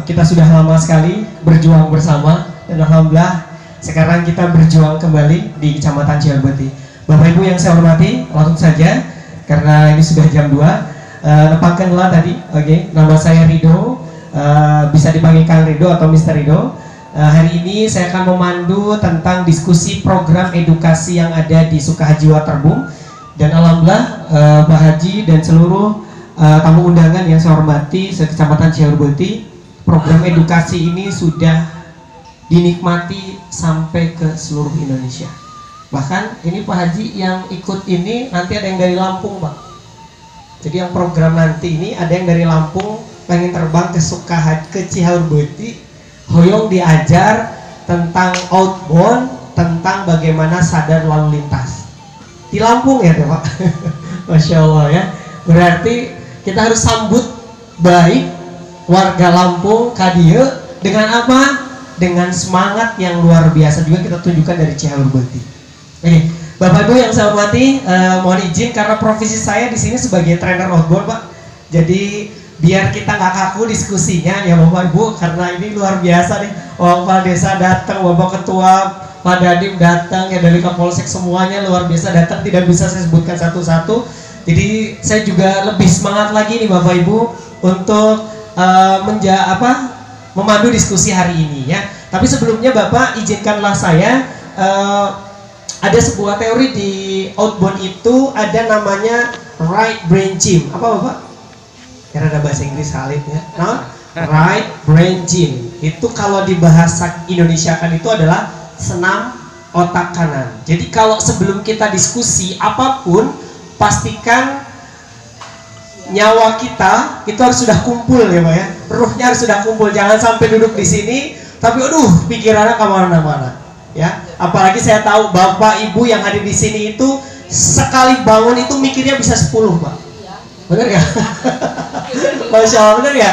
C: Kita sudah lama sekali berjuang bersama dan alhamdulillah sekarang kita berjuang kembali di Kecamatan Ciharurbeti. Bapak Ibu yang saya hormati, langsung saja karena ini sudah jam 2. Nepangkanlah tadi. Oke, nama saya Rido. Bisa dipanggil Kang Rido atau Mr. Rido. Hari ini saya akan memandu tentang diskusi program edukasi yang ada di Sukahaji Waterboom. Dan alhamdulillah Pak Haji dan seluruh tamu undangan yang saya hormati se-Kecamatan Ciharurbeti, program edukasi ini sudah dinikmati sampai ke seluruh Indonesia. Bahkan ini Pak Haji yang ikut ini nanti ada yang dari Lampung Pak. Jadi yang program nanti ini ada yang dari Lampung pengen terbang ke Sukahaji, ke Ciharurbeti, hoyong diajar tentang outbound, tentang bagaimana sadar lalu lintas di Lampung ya Pak. Masya Allah ya. Berarti kita harus sambut baik warga Lampung Kadieu dengan apa? Dengan semangat yang luar biasa juga kita tunjukkan dari Ciharurbeti. Oke, Bapak Ibu yang saya hormati, mohon izin karena profesi saya di sini sebagai trainer outbound Pak. Jadi biar kita nggak kaku diskusinya ya Bapak Ibu, karena ini luar biasa nih. Kepala Desa datang, Bapak Ketua, Pak Dadim datang, ya dari Kapolsek semuanya luar biasa datang, tidak bisa saya sebutkan satu-satu. Jadi saya juga lebih semangat lagi nih Bapak Ibu untuk memandu diskusi hari ini ya. Tapi sebelumnya Bapak izinkanlah saya ada sebuah teori di outbound itu ada namanya right brain gym. Apa Bapak? Karena ada bahasa Inggris salib ya. Nah, right brain gym itu kalau di bahasa Indonesia kan itu adalah senam otak kanan. Jadi kalau sebelum kita diskusi apapun, pastikan nyawa kita itu harus sudah kumpul ya Pak ya. Ruhnya harus sudah kumpul. Jangan sampai duduk di sini tapi aduh pikirannya kemana-mana ya. Apalagi saya tahu Bapak Ibu yang hadir di sini itu sekali bangun itu mikirnya bisa 10 Pak. Bener ya? Masya Allah, bener ya?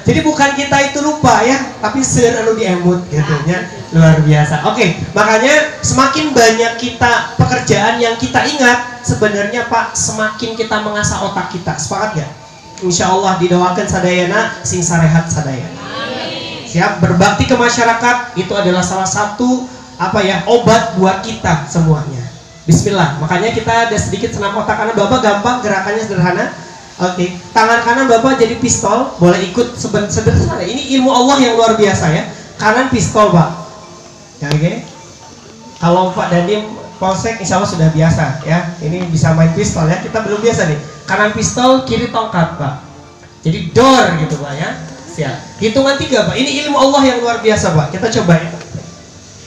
C: Jadi bukan kita itu lupa ya, tapi selalu diemut gitu ya. Luar biasa. Oke, makanya semakin banyak kita pekerjaan yang kita ingat, sebenarnya Pak, semakin kita mengasah otak kita. Sepakat ya? Insya Allah didoakan sadayana sing sarehat sadayana. Siap, berbakti ke masyarakat itu adalah salah satu obat buat kita semuanya. Bismillah. Makanya kita ada sedikit senam otak kanan. Bapak gampang, gerakannya sederhana. Oke, tangan kanan Bapak jadi pistol, boleh ikut sederhana. Ini ilmu Allah yang luar biasa ya. Kanan pistol Pak. Oke. Kalau Pak Dandim Polsek insya Allah sudah biasa ya. Ini bisa main pistol ya. Kita belum biasa nih. kanan pistol, kiri tongkat Pak. Jadi door gitu Pak ya. Siap. Hitungan 3 Pak. Ini ilmu Allah yang luar biasa Pak. Kita coba ya.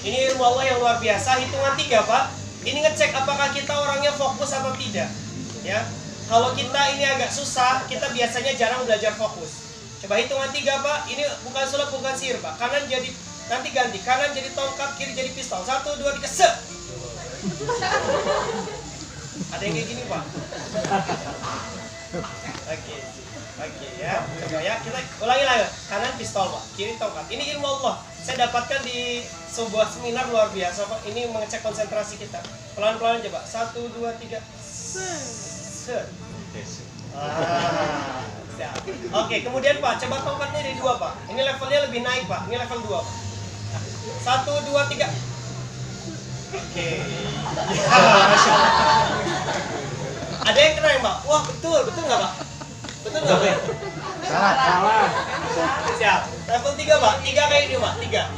C: Ini ilmu Allah yang luar biasa. Hitungan 3 Pak. Ini ngecek apakah kita orangnya fokus atau tidak. Ya. Kalau kita ini agak susah, kita biasanya jarang belajar fokus. Coba hitungan 3 Pak. Ini bukan sulap, bukan sihir Pak. Kanan jadi, nanti ganti. Kanan jadi tongkat, kiri jadi pistol. 1, 2, 3, set. Ada yang kayak gini Pak. Oke ya. Coba ya, kita ulangi lagi. Kanan pistol Pak, kiri tongkat. Ini ilmu Allah. Saya dapatkan di sebuah seminar luar biasa Pak. Ini mengecek konsentrasi kita. Pelan-pelan coba. 1, 2, 3. Set. Siap. Oke, kemudian Pak, coba tongkatnya dari 2 Pak. Ini levelnya lebih naik Pak. Ini level 2 Pak. 1, 2, 3. Oke. Ya, Masya Allah. Ada yang keren Pak. Wah betul nggak Pak? Betul nggak Pak? Salah. Siap. Level 3 Pak. 3 kayak ini Pak. 3.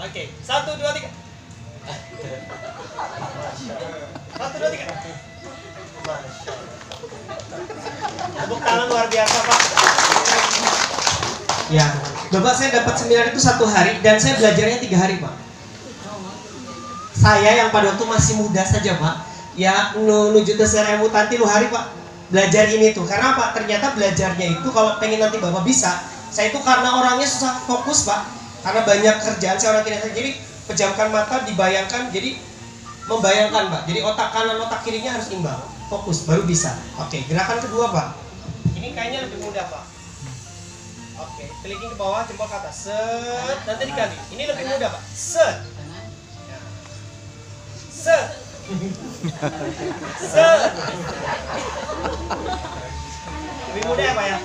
C: Oke. 1, 2, 3. 1, 2, 3. Tepuk tangan luar biasa Pak. Ya, Bapak saya dapat seminar itu 1 hari dan saya belajarnya 3 hari Pak. Saya yang pada waktu masih muda saja Pak, ya menuju ke ilmu tanti lu hari Pak, belajar ini tuh. Karena apa? Ternyata belajarnya itu kalau pengen nanti Bapak bisa, saya itu karena orangnya susah fokus Pak, karena banyak kerjaan saya orang kinesis. Jadi pejamkan mata, dibayangkan, jadi membayangkan Pak. Jadi otak kanan, otak kirinya harus imbang, fokus baru bisa. Oke, gerakan kedua Pak. Ini kayaknya lebih mudah Pak. Oke, clicking ke bawah, jempol ke atas, set, nanti dikali. Ini lebih mudah Pak, set. Set. Lebih mudah ya Pak ya?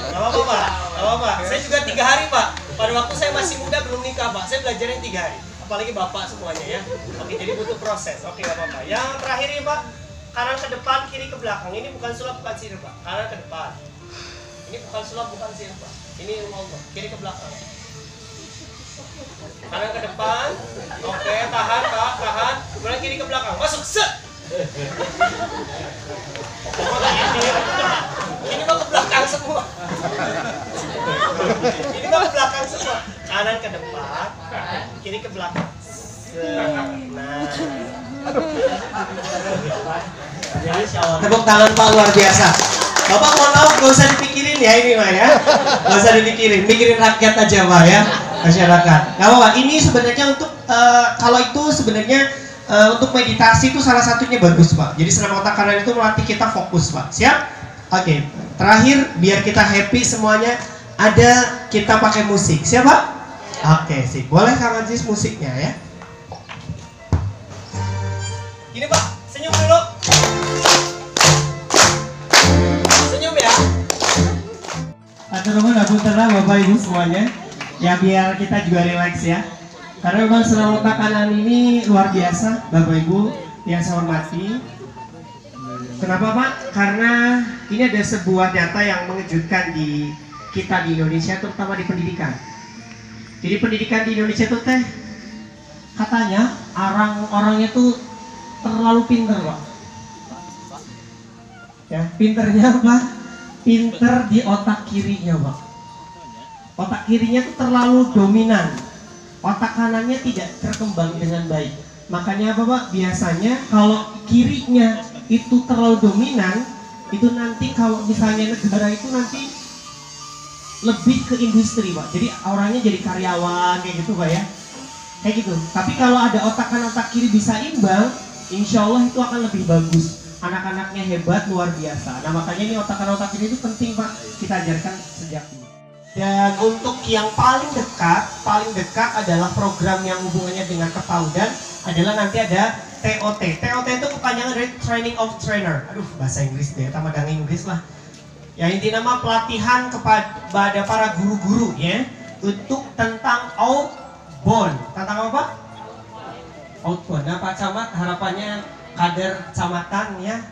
C: Gak apa-apa Pak, gak apa-apa. Saya juga 3 hari Pak. Pada waktu saya masih muda belum nikah Pak, saya belajarnya 3 hari. Apalagi Bapak semuanya ya. Oke, jadi butuh proses. Oke, gak apa-apa. Yang terakhir ini Pak, kanan ke depan, kiri ke belakang. Ini bukan sulap, bukan sihir Pak. Kanan ke depan. Ini bukan sulap, bukan sihir Pak. Ini ilmu Allah. Kiri ke belakang. Kanan ke depan. Oke, tahan Pak, tahan. Kemudian kiri ke belakang. Masuk, set. Ini mah ke belakang semua. Ini mah ke belakang semua. Kanan ke depan, kiri ke belakang. Nah. Tepuk tangan Pak, luar biasa. Bapak mohon maaf, gak usah dipikirin ya ini Pak ya. Gak usah dipikirin, mikirin rakyat aja Pak ya. Masyarakat. Gak apa-apa, ini sebenarnya untuk kalau itu sebenarnya untuk meditasi itu salah satunya bagus Pak. Jadi senam otak kanan itu melatih kita fokus Pak. Siap? Oke. Terakhir biar kita happy semuanya, ada kita pakai musik. Siap Pak? Oke, sip. Boleh Kang Aziz musiknya ya. Gini Pak, senyum dulu. Senyum ya. Atur nuhun hapuntenna Bapak Ibu semuanya. Ya biar kita juga relax ya. Karena memang senam otak kanan ini luar biasa Bapak Ibu yang saya hormati. Kenapa Pak? Karena ini ada sebuah data yang mengejutkan di kita di Indonesia, terutama di pendidikan. Jadi pendidikan di Indonesia itu teh katanya orang-orangnya tuh terlalu pinter Pak. Ya, pinternya apa? Pinter di otak kirinya Pak. Otak kirinya tuh terlalu dominan. Otak kanannya tidak terkembang dengan baik. Makanya apa Pak? Biasanya kalau kirinya itu terlalu dominan, itu nanti kalau misalnya negara itu nanti lebih ke industri Pak. Jadi orangnya jadi karyawan kayak gitu Pak ya. Kayak gitu. Tapi kalau ada otak kanan otak kiri bisa imbang, insya Allah itu akan lebih bagus. Anak-anaknya hebat luar biasa. Nah makanya ini otak kanan otak kiri itu penting Pak. Kita ajarkan sejak ini. Dan untuk yang paling dekat adalah program yang hubungannya dengan kepaudan adalah nanti ada TOT. TOT itu kepanjangan dari Training of Trainer. Aduh, bahasa Inggris deh, tamadang Inggris lah. Ya inti nama pelatihan kepada para guru-guru ya untuk tentang outbound. Tentang apa? Outbound. Nah Pak Camat harapannya kader camatan ya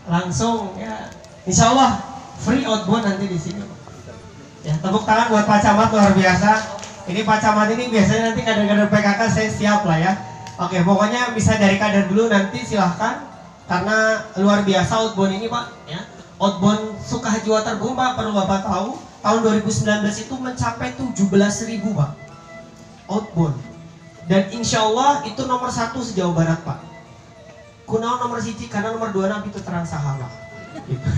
C: langsung ya insya Allah free outbound nanti di sini. Ya, tepuk tangan buat Pak Camat luar biasa. Ini Pak Camat ini biasanya nanti kader-kader PKK saya siap lah ya. Oke, pokoknya bisa dari kader dulu nanti silahkan. karena luar biasa outbound ini Pak ya. Outbound Sukahaji Waterboom Pak, perlu Bapak tahu tahun 2019 itu mencapai 17.000 Pak outbound, dan insya Allah itu nomor 1 sejauh barat Pak. Kunaon nomor 1 karena nomor 2 Nabi itu terang sahabat gitu.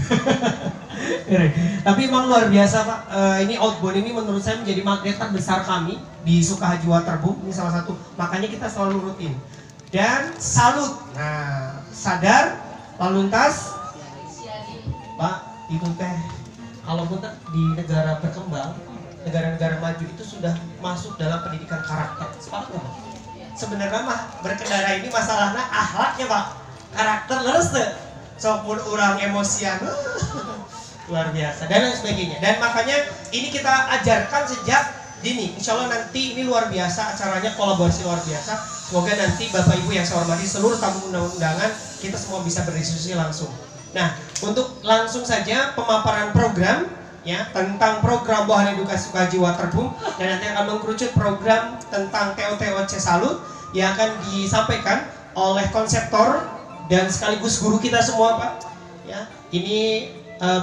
C: Tapi emang luar biasa Pak. Ini outbound ini menurut saya menjadi magnet terbesar kami di Sukahaji Waterboom. Ini salah satu, makanya kita selalu rutin. Dan salut, nah sadar lalu lintas Pak, itu teh kalaupun di negara berkembang, negara-negara maju itu sudah masuk dalam pendidikan karakter. Sepakat nggak Pak? Sebenarnya mah berkendara ini masalahnya akhlaknya Pak, karakter leres tuh. Sok pun orang emosian, luar biasa dan lain sebagainya. Dan makanya ini kita ajarkan sejak dini. Insya Allah nanti ini luar biasa acaranya, kolaborasi luar biasa. Semoga nanti Bapak Ibu yang saya hormati, seluruh tamu undangan, kita semua bisa berdiskusi langsung. Nah, untuk langsung saja pemaparan program ya tentang program Wahana Edukasi Sukahaji Waterboom, dan nanti akan mengkerucut program tentang TOTOC Salut yang akan disampaikan oleh konseptor dan sekaligus guru kita semua Pak. Ya, ini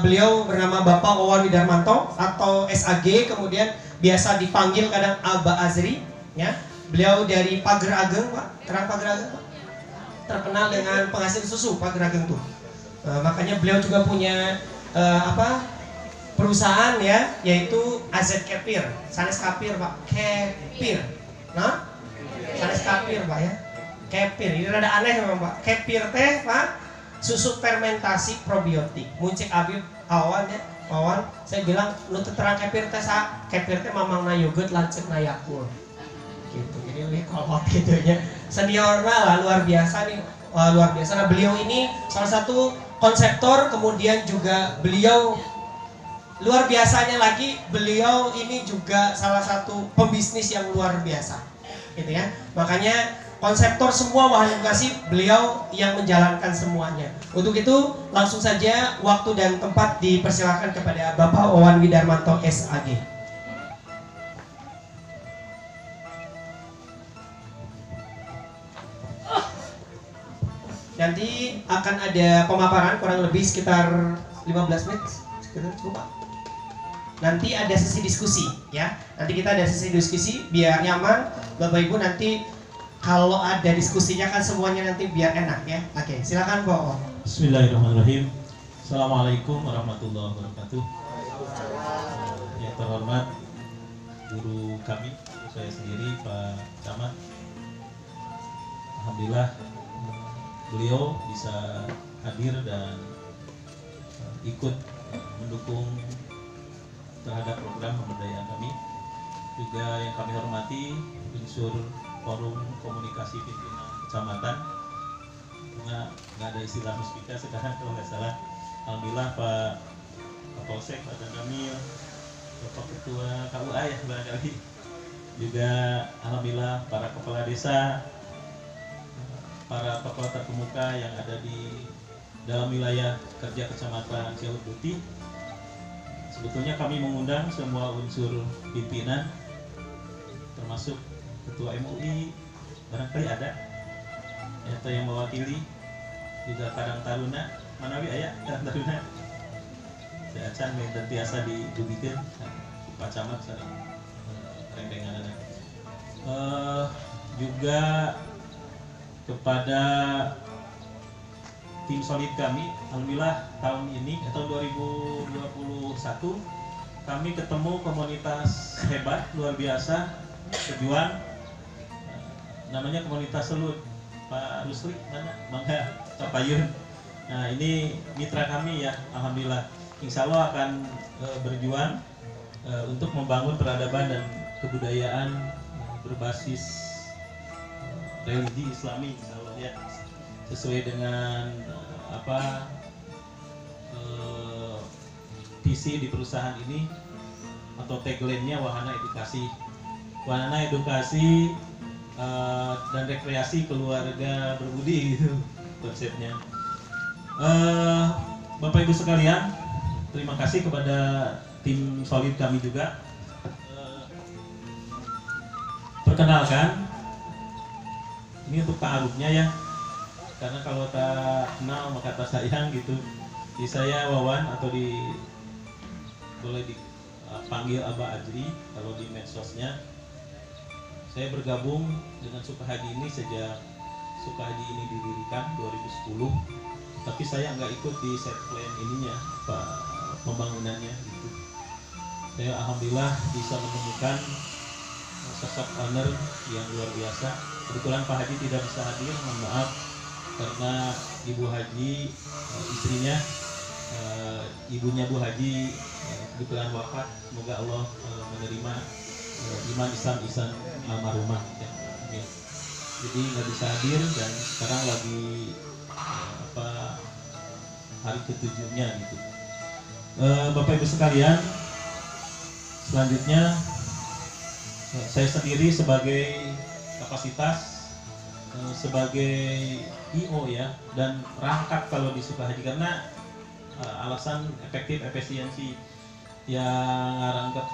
C: beliau bernama Bapak Wawan Widarmanto atau SAG, kemudian biasa dipanggil kadang Aba Azri. Ya, beliau dari Pager Ageng Pak, terang Pager Ageng Pak, terkenal dengan penghasil susu Pager Ageng tuh. Makanya beliau juga punya perusahaan ya, yaitu AZ Kefir, sanes Kefir Pak, Kefir, nah, sanes Kefir Pak ya, Kefir. Ini rada aneh memang Pak, Kefir teh Pak, susu fermentasi probiotik. Muncik Abib awan ya, awan. Saya bilang nutut terang Kefir teh Kefir teh mamang na yogurt lancet na Yakult, gitu. Jadi lebih kolot gitu ya. Seniornya lah luar biasa nih, luar biasa. Nah beliau ini salah satu konseptor, kemudian juga beliau luar biasanya lagi, beliau ini juga salah satu pembisnis yang luar biasa gitu ya. Makanya konseptor semua Wahana Edukasi, beliau yang menjalankan semuanya. Untuk itu langsung saja waktu dan tempat dipersilakan kepada Bapak Wawan Widarmanto SAG. Nanti akan ada pemaparan kurang lebih sekitar 15 menit, sekitar cukup Pak. Nanti ada sesi diskusi ya. Nanti kita ada sesi diskusi biar nyaman Bapak Ibu, nanti kalau ada diskusinya kan semuanya nanti biar enak ya. Oke, silakan Pak.
G: Bismillahirrahmanirrahim. Assalamualaikum warahmatullahi wabarakatuh. Yang terhormat guru kami, guru saya sendiri Pak Camat. Alhamdulillah beliau bisa hadir dan ikut mendukung terhadap program pemberdayaan kami. Juga yang kami hormati unsur forum komunikasi pimpinan kecamatan, nggak ada istilah muspika sekarang kalau nggak salah. Alhamdulillah Pak Kapolsek, Pak Danramil, Bapak Ketua KUA ya barangkali, juga alhamdulillah para kepala desa, para tokoh terkemuka yang ada di dalam wilayah kerja Kecamatan Ciaur Beti. Sebetulnya kami mengundang semua unsur pimpinan, termasuk Ketua MUI, barangkali ada atau yang mewakili, juga Kadang Taruna, manawi aya Kadang Taruna, saya acan dan biasa didugikan Pak Camat sering rendengan. Juga kepada tim solid kami, alhamdulillah tahun ini atau 2021 kami ketemu komunitas hebat luar biasa, tujuan namanya komunitas Selut. Pak Rusli mana? Mangga Tapayun. Nah ini mitra kami ya, alhamdulillah. Insya Allah akan berjuang untuk membangun peradaban dan kebudayaan berbasis religi Islami, insya Allah ya, sesuai dengan visi di perusahaan ini atau tagline-nya Wahana Edukasi. Wahana Edukasi dan rekreasi keluarga berbudi gitu konsepnya. Bapak Ibu sekalian, terima kasih kepada tim solid kami juga. Perkenalkan, ini untuk ta'arufnya ya.
K: karena kalau tak kenal maka tak sayang gitu. Jadi saya Wawan atau boleh dipanggil Abah Adli kalau di medsosnya. Saya bergabung dengan Sukahaji ini sejak Sukahaji ini didirikan 2010, tapi saya nggak ikut di set plan ininya, pembangunannya gitu. Saya alhamdulillah bisa menemukan sosok owner yang luar biasa. Kebetulan Pak Haji tidak bisa hadir, mohon maaf, karena Ibu Haji, istrinya, ibunya Bu Haji kebetulan wafat. Semoga Allah menerima iman Islam ihsan almarhumah. Ya. Jadi nggak bisa hadir dan sekarang lagi hari ke-7-nya gitu. Bapak Ibu sekalian, selanjutnya saya sendiri sebagai kapasitas sebagai IO ya, dan rangkap kalau di Sukahaji karena alasan efektif efisiensi yang ngarangkap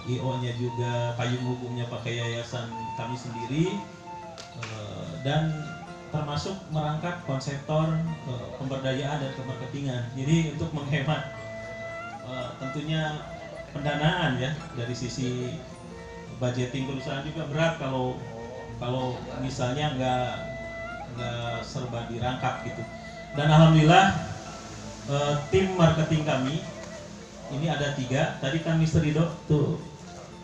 K: IO-nya juga payung hukumnya pakai yayasan kami sendiri, dan termasuk merangkap konseptor pemberdayaan dan kemarketingan. Jadi untuk menghemat tentunya pendanaan ya, dari sisi budgeting perusahaan juga berat kalau misalnya nggak serba dirangkap gitu. Dan alhamdulillah tim marketing kami ini ada 3. Tadi Kang Mr. Ridho tuh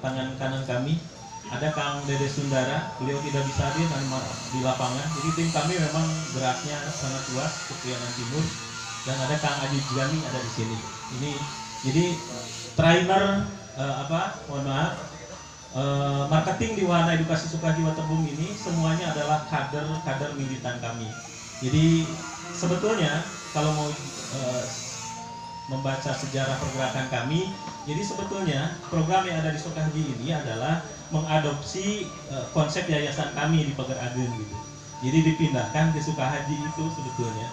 K: tangan kanan kami, ada Kang Dede Sundara, beliau tidak bisa hadir di lapangan. Jadi tim kami memang geraknya sangat luas ke Priangan Timur, dan ada Kang Aji Jani ada di sini. Ini jadi trainer marketing di Wahana Edukasi Sukahaji Waterbum ini semuanya adalah kader militan kami. Jadi sebetulnya kalau mau membaca sejarah pergerakan kami, jadi sebetulnya program yang ada di Sukahaji ini adalah mengadopsi konsep yayasan kami di Pagar Ageng gitu. Jadi dipindahkan ke Sukahaji itu sebetulnya,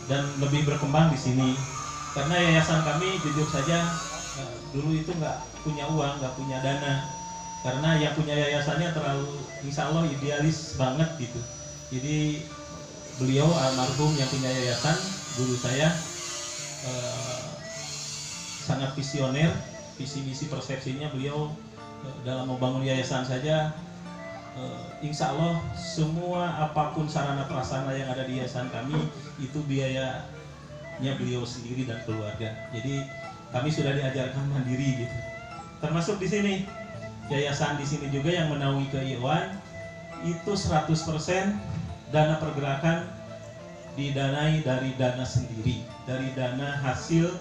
K: dan lebih berkembang di sini. Karena yayasan kami jujur saja dulu itu nggak punya uang, nggak punya dana. Karena yang punya yayasannya terlalu, insya Allah idealis banget gitu. Jadi beliau almarhum yang punya yayasan, guru saya, sangat visioner, visi misi persepsinya beliau dalam membangun yayasan saja. Insya Allah semua apapun sarana prasarana yang ada di yayasan kami itu biayanya beliau sendiri dan keluarga. Jadi kami sudah diajarkan mandiri gitu. Termasuk di sini yayasan di sini juga yang menaungi ke-IO-an itu 100% dana pergerakan didanai dari dana sendiri, dari dana hasil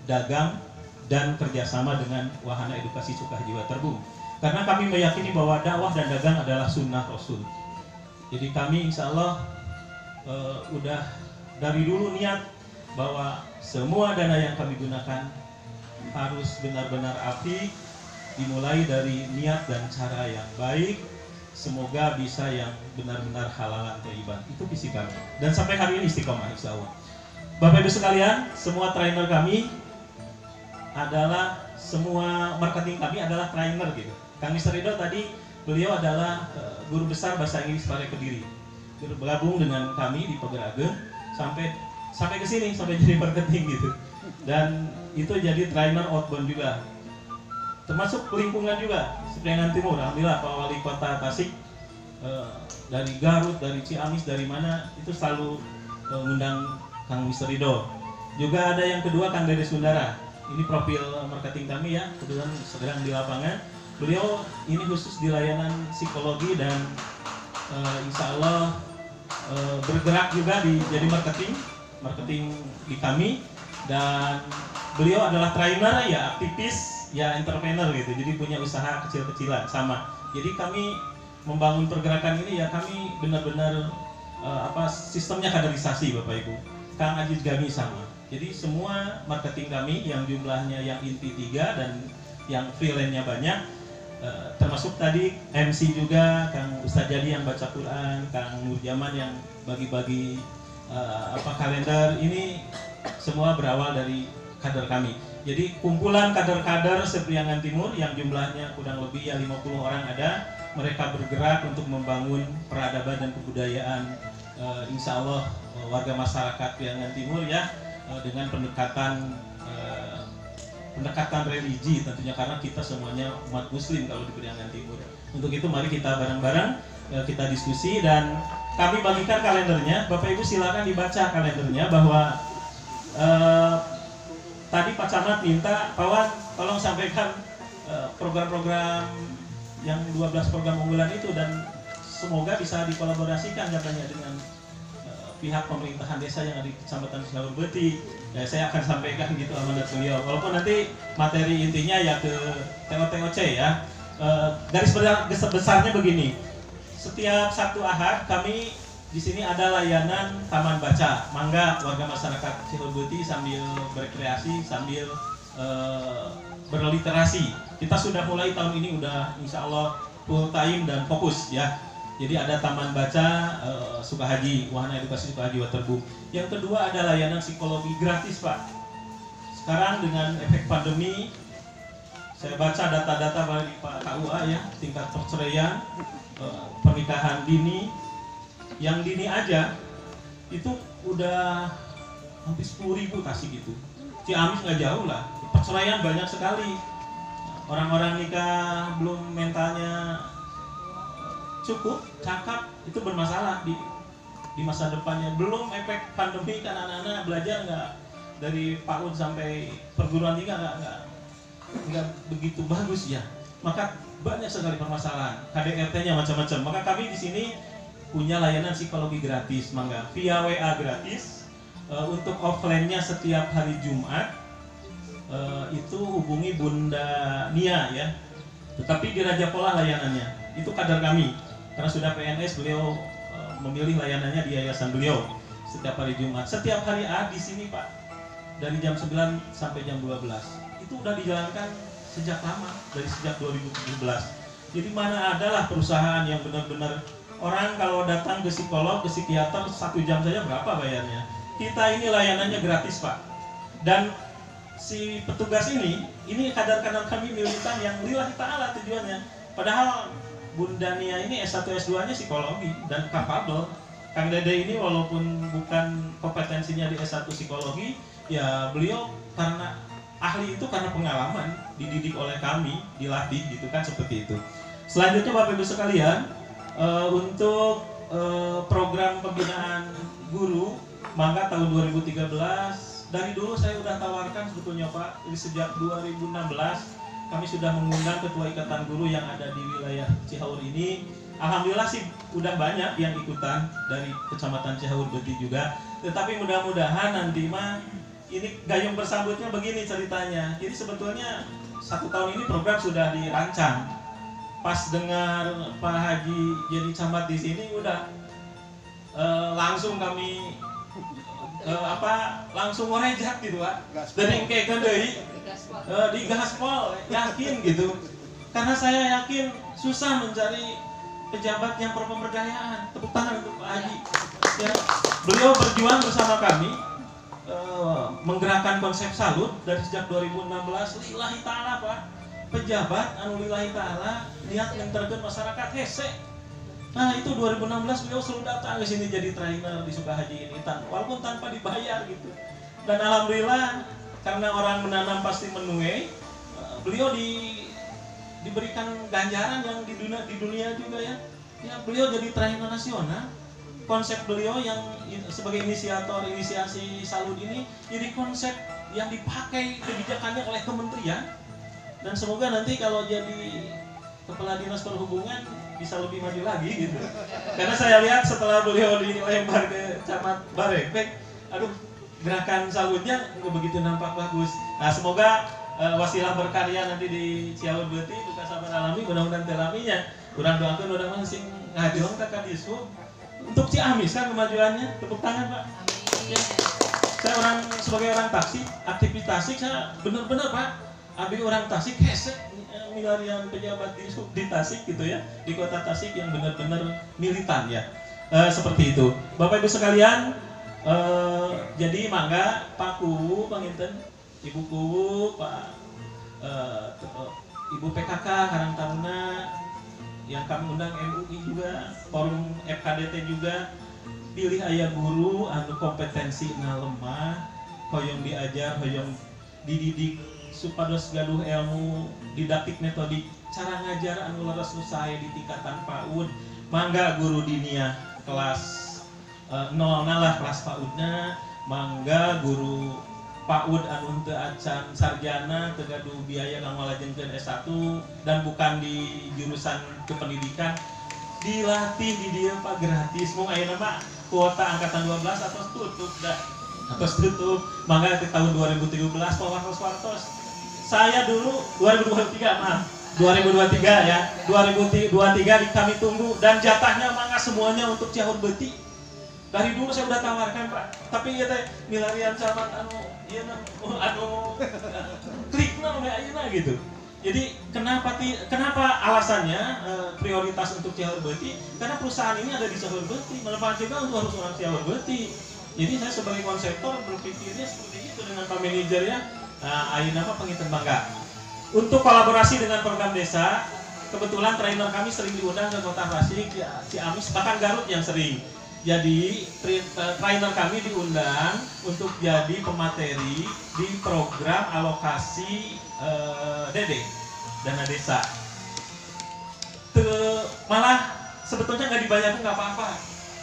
K: dagang dan kerjasama dengan Wahana Edukasi Sukahaji Waterbum. Karena kami meyakini bahwa dakwah dan dagang adalah sunnah Rasul. Jadi kami insya Allah udah dari dulu niat bahwa semua dana yang kami gunakan harus benar-benar apik, dimulai dari niat dan cara yang baik, semoga bisa yang benar-benar halalan thayyiban. Itu visi kami. Dan sampai hari ini istiqomah insya Allah. Bapak Ibu sekalian, semua trainer kami adalah, semua marketing kami adalah trainer gitu. Kang Mr. Ridho tadi, beliau adalah guru besar bahasa Inggris Pare Kediri. Bergabung dengan kami di Pagar Ageng sampai ke sini, sampai jadi marketing gitu. Dan itu jadi trainer outbound juga. Termasuk lingkungan juga, Priangan Timur. Alhamdulillah Pak Wali Kota Tasik dari Garut, dari Ciamis, dari mana itu selalu mengundang Kang Mr. Ridho. Juga ada yang kedua Kang Dede Sundara. Ini profil marketing kami ya, kebetulan sedang di lapangan. Beliau ini khusus di layanan psikologi dan insya Allah bergerak juga di jadi marketing di kami. Dan beliau adalah trainer ya, aktivis ya, entrepreneur gitu. Jadi punya usaha kecil-kecilan sama. Jadi kami membangun pergerakan ini ya, kami benar-benar sistemnya kaderisasi Bapak Ibu. Kang Aziz Gami sama. Jadi semua marketing kami yang jumlahnya yang inti 3 dan yang freelance-nya banyak, termasuk tadi MC juga Kang Ustadz Jadi yang baca Quran, Kang Nurjaman yang bagi-bagi kalender, ini semua berawal dari kader kami. Jadi kumpulan kader-kader Sepriangan Timur yang jumlahnya kurang lebih ya 50 orang ada, mereka bergerak untuk membangun peradaban dan kebudayaan insya Allah warga masyarakat Priangan Timur ya, dengan pendekatan religi tentunya, karena kita semuanya umat muslim kalau di Priangan Timur. Untuk itu mari kita bareng-bareng kita diskusi, dan kami bagikan kalendernya. Bapak Ibu silakan dibaca kalendernya, bahwa tadi Pak Camat minta, Pak Wan tolong sampaikan program-program yang 12 program unggulan itu, dan semoga bisa dikolaborasikan katanya dengan pihak pemerintahan desa yang ada di Kecamatan Cihaur Beuti. Ya, saya akan sampaikan gitu amanat beliau. Walaupun nanti materi intinya ya ke TOTOC ya. Garis besarnya begini. Setiap Sabtu Ahad kami di sini ada layanan taman baca. Mangga warga masyarakat Cihaur Beuti sambil berkreasi, sambil berliterasi. Kita sudah mulai tahun ini udah insya Allah full time dan fokus ya. Jadi ada taman baca Sukahaji, wahana edukasi Sukahaji Waterboom. Yang kedua ada layanan psikologi gratis Pak. Sekarang dengan efek pandemi, saya baca data-data dari Pak KUA ya, tingkat perceraian, pernikahan dini, yang dini aja itu udah hampir 10.000 kasih gitu. Ciamis nggak jauh lah, perceraian banyak sekali. Orang-orang nikah belum mentalnya cukup, cakap, itu bermasalah di masa depannya. Belum efek pandemi kan anak-anak belajar nggak dari PAUD sampai perguruan tinggi nggak begitu bagus ya. Maka banyak sekali permasalahan, KDRT-nya macam-macam. Maka kami di sini punya layanan psikologi gratis, mangga via WA gratis. Untuk offline-nya setiap hari Jumat itu hubungi Bunda Nia ya. Tetapi di Raja Polah layanannya itu kader kami. Karena sudah PNS, beliau memilih layanannya di yayasan beliau setiap hari Jumat. Setiap hari di sini Pak, dari jam 9 sampai jam 12. Itu udah dijalankan sejak lama, dari sejak 2017. Jadi mana adalah perusahaan yang benar-benar orang kalau datang ke psikolog, ke psikiater 1 jam saja berapa bayarnya. Kita ini layanannya gratis Pak. Dan si petugas ini kadar-kadar kami militan yang lillahi ta'ala tujuannya. Padahal Bunda Nia ini S1 S2 nya psikologi dan kapabel. Kang Dede ini walaupun bukan kompetensinya di S1 psikologi, ya beliau karena ahli itu karena pengalaman, dididik oleh kami, dilatih gitu kan, seperti itu. Selanjutnya Bapak Ibu sekalian, untuk program pembinaan guru, maka tahun 2013 dari dulu saya udah tawarkan sebetulnya Pak, ini sejak 2016 kami sudah mengundang ketua ikatan guru yang ada di wilayah Cihaur ini. Alhamdulillah sih udah banyak yang ikutan dari Kecamatan Cihaur Beuti juga. Tetapi mudah-mudahan nanti mah ini gayung bersambutnya begini ceritanya. Jadi sebetulnya 1 tahun ini program sudah dirancang. Pas dengar Pak Haji jadi camat di sini udah langsung kami langsung ngorejak gitu Pak. Dan yang kayak deui di gaspol, yakin gitu. Karena saya yakin susah mencari pejabat yang pro-pemberdayaan. Tepuk tangan untuk Pak Haji ya. Beliau berjuang bersama kami menggerakkan konsep salut dari sejak 2016. Lillahi ta'ala Pak, pejabat anu lillahi ta'ala niat ngenterkeun masyarakat hese. Nah itu 2016 beliau selalu datang ke sini jadi trainer di Sukahaji ini, walaupun tanpa dibayar gitu. Dan alhamdulillah karena orang menanam pasti menuai, beliau diberikan ganjaran yang di dunia juga ya. Ya beliau jadi trainer nasional. Konsep beliau yang sebagai inisiasi salut ini jadi konsep yang dipakai kebijakannya oleh kementerian. Dan semoga nanti kalau jadi kepala dinas perhubungan bisa lebih maju lagi gitu. Karena saya lihat setelah beliau dilempar ke Camat Barepek, aduh gerakan salutnya nggak begitu nampak bagus. Nah semoga wasilah berkarya nanti di Cihaur Beuti buka sabar alami, mudah-mudahan telaminya. Kurang doakan udah masing ngajong ke Kadisub untuk Ciamis kan kemajuannya. Tepuk tangan Pak. Ya. Saya sebagai orang Tasik, aktivitas Tasik saya benar-benar Pak. Abi orang Tasik hese milarian pejabat di Tasik gitu ya, di kota Tasik yang benar-benar militan ya. Seperti itu. Bapak Ibu sekalian, jadi mangga Pak Kuwu panginten, Ibu Kuwu, Pak Ibu PKK Karang Taruna, yang kami undang MUI juga, forum FKDT juga, pilih aya guru anu kompetensi na lemah, hoyong diajar, hoyong dididik supados gaduh ilmu didaktik metodik cara ngajar anu leres nu sae di tingkatan PAUD. Mangga guru dinia kelas 0 lah kelas PAUDna, mangga guru PAUD anu teu acan sarjana teu gaduh biaya kanggo ngalajenkeun S1 dan bukan di jurusan kependidikan, dilatih di dieu Pak gratis. Mung ayeuna mah kuota angkatan 12 atau tutup dah. Atau tutup. Mangga di tahun 2017 pawartos-wartos. Saya dulu 2023 maaf. 2023 ya. 2023 kami tunggu dan jatahnya mangga semuanya untuk Ciaur Beuti. Dari dulu saya udah tawarkan Pak, tapi ya teh milarian camat anu klikna we ayeuna gitu. Jadi kenapa alasannya prioritas untuk Ciaur Beuti? Karena perusahaan ini ada di Ciaur Beuti, manfaat juga untuk harus orang Ciaur Beuti. Jadi saya sebagai konseptor berpikirnya seperti itu dengan Pak Manajer ya. Nah, ayeuna apa penginten bangga. Untuk kolaborasi dengan program desa, kebetulan trainer kami sering diundang ke Kota Tasik, Ciamis, bahkan Garut yang sering. Jadi trainer kami diundang untuk jadi pemateri di program alokasi DD dana desa. Malah sebetulnya nggak dibayar nggak apa-apa,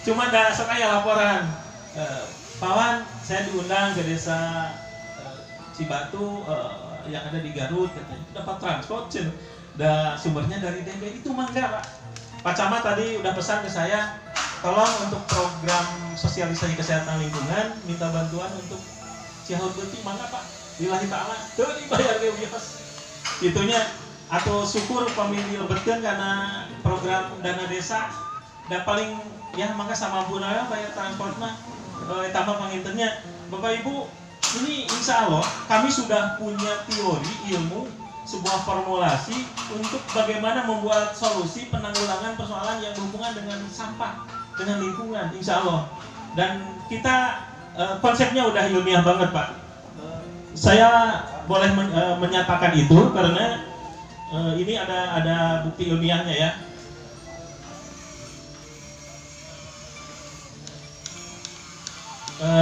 K: cuma sok aya laporan. Pawan, saya diundang ke desa Cibatu yang ada di Garut, katanya dapat transport, dan sumbernya dari DB. Itu mangga Pak. Pak Camat tadi udah pesan ke saya, tolong untuk program sosialisasi kesehatan lingkungan minta bantuan untuk Ciaur Beuti. Mangga Pak, lillahi ta'ala teu dibayar ge bios itunya. Atau syukur pamili lebetkeun karena program dana desa da paling ya mangga samampuna we bayar transport mah eta mah pangintennya. Bapak Ibu, ini insya Allah kami sudah punya teori ilmu, sebuah formulasi untuk bagaimana membuat solusi penanggulangan persoalan yang berhubungan dengan sampah, dengan lingkungan, insya Allah. Dan kita konsepnya udah ilmiah banget Pak. Saya boleh menyatakan itu karena ini ada bukti ilmiahnya ya.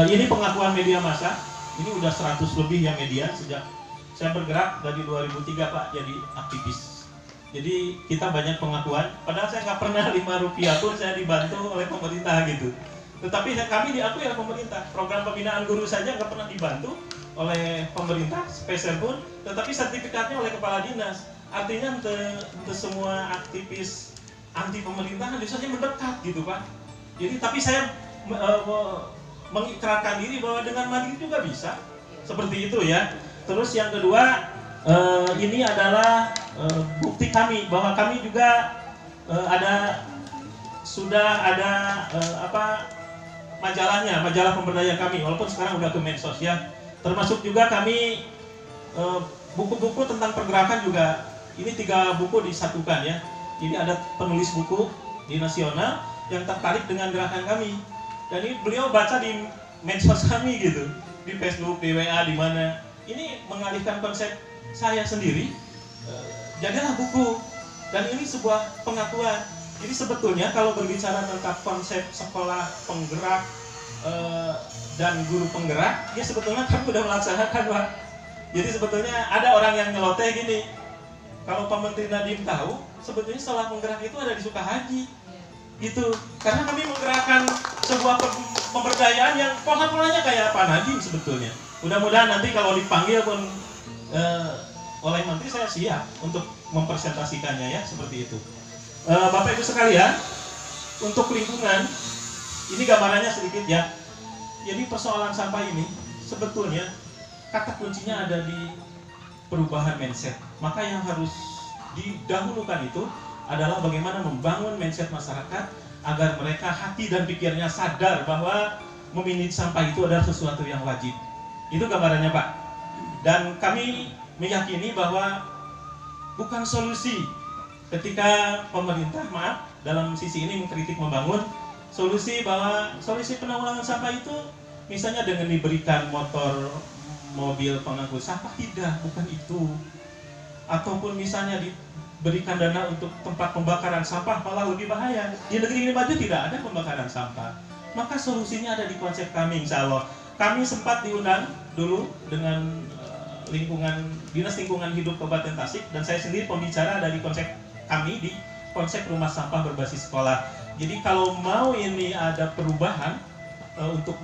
K: Ini pengakuan media massa. Ini udah 100 lebih ya media sejak saya bergerak dari 2003 Pak jadi aktivis. Jadi kita banyak pengakuan, padahal saya nggak pernah 5 rupiah pun saya dibantu oleh pemerintah gitu. Tetapi kami diakui oleh pemerintah. Program pembinaan guru saja nggak pernah dibantu oleh pemerintah, spesial pun, tetapi sertifikatnya oleh kepala dinas. Artinya untuk semua aktivis anti pemerintahan biasanya mendekat gitu Pak. Jadi tapi saya mengikrarkan diri bahwa dengan mandiri juga bisa seperti itu ya. Terus yang kedua ini adalah bukti kami bahwa kami juga sudah ada majalahnya, majalah pemberdayaan kami walaupun sekarang udah ke medsos ya. Termasuk juga kami buku-buku tentang pergerakan juga. Ini 3 buku disatukan ya. Ini ada penulis buku di nasional yang tertarik dengan gerakan kami. Dan ini beliau baca di medsos kami gitu, di Facebook, di WA, di mana. Ini mengalihkan konsep saya sendiri, jadilah buku. Dan ini sebuah pengakuan. Jadi sebetulnya kalau berbicara tentang konsep sekolah penggerak dan guru penggerak, ya sebetulnya kami sudah melaksanakan Pak. Jadi sebetulnya ada orang yang nyeloteh gini, kalau Pak Menteri Nadiem tahu, sebetulnya sekolah penggerak itu ada di Sukahaji. Gitu, karena kami menggerakkan sebuah pemberdayaan yang pola-polanya kayak Pak Nadiem sebetulnya. Mudah-mudahan nanti kalau dipanggil pun oleh Menteri saya siap untuk mempresentasikannya ya, seperti itu. Bapak Ibu sekalian, untuk lingkungan, ini gambarannya sedikit ya. Jadi persoalan sampah ini sebetulnya kata kuncinya ada di perubahan mindset. Maka yang harus didahulukan itu adalah bagaimana membangun mindset masyarakat agar mereka hati dan pikirnya sadar bahwa memanage sampah itu adalah sesuatu yang wajib. Itu gambarannya Pak. Dan kami meyakini bahwa bukan solusi ketika pemerintah dalam sisi ini mengkritik membangun solusi bahwa solusi penanggulangan sampah itu misalnya dengan diberikan mobil pengangkut sampah, tidak, bukan itu. Ataupun misalnya berikan dana untuk tempat pembakaran sampah, malah lebih bahaya. Di negeri ini maju tidak ada pembakaran sampah. Maka solusinya ada di konsep kami, insya Allah. Kami sempat diundang dulu dengan Dinas Lingkungan Hidup Kabupaten Tasik, dan saya sendiri pembicara dari konsep kami di konsep rumah sampah berbasis sekolah. Jadi kalau mau ini ada perubahan untuk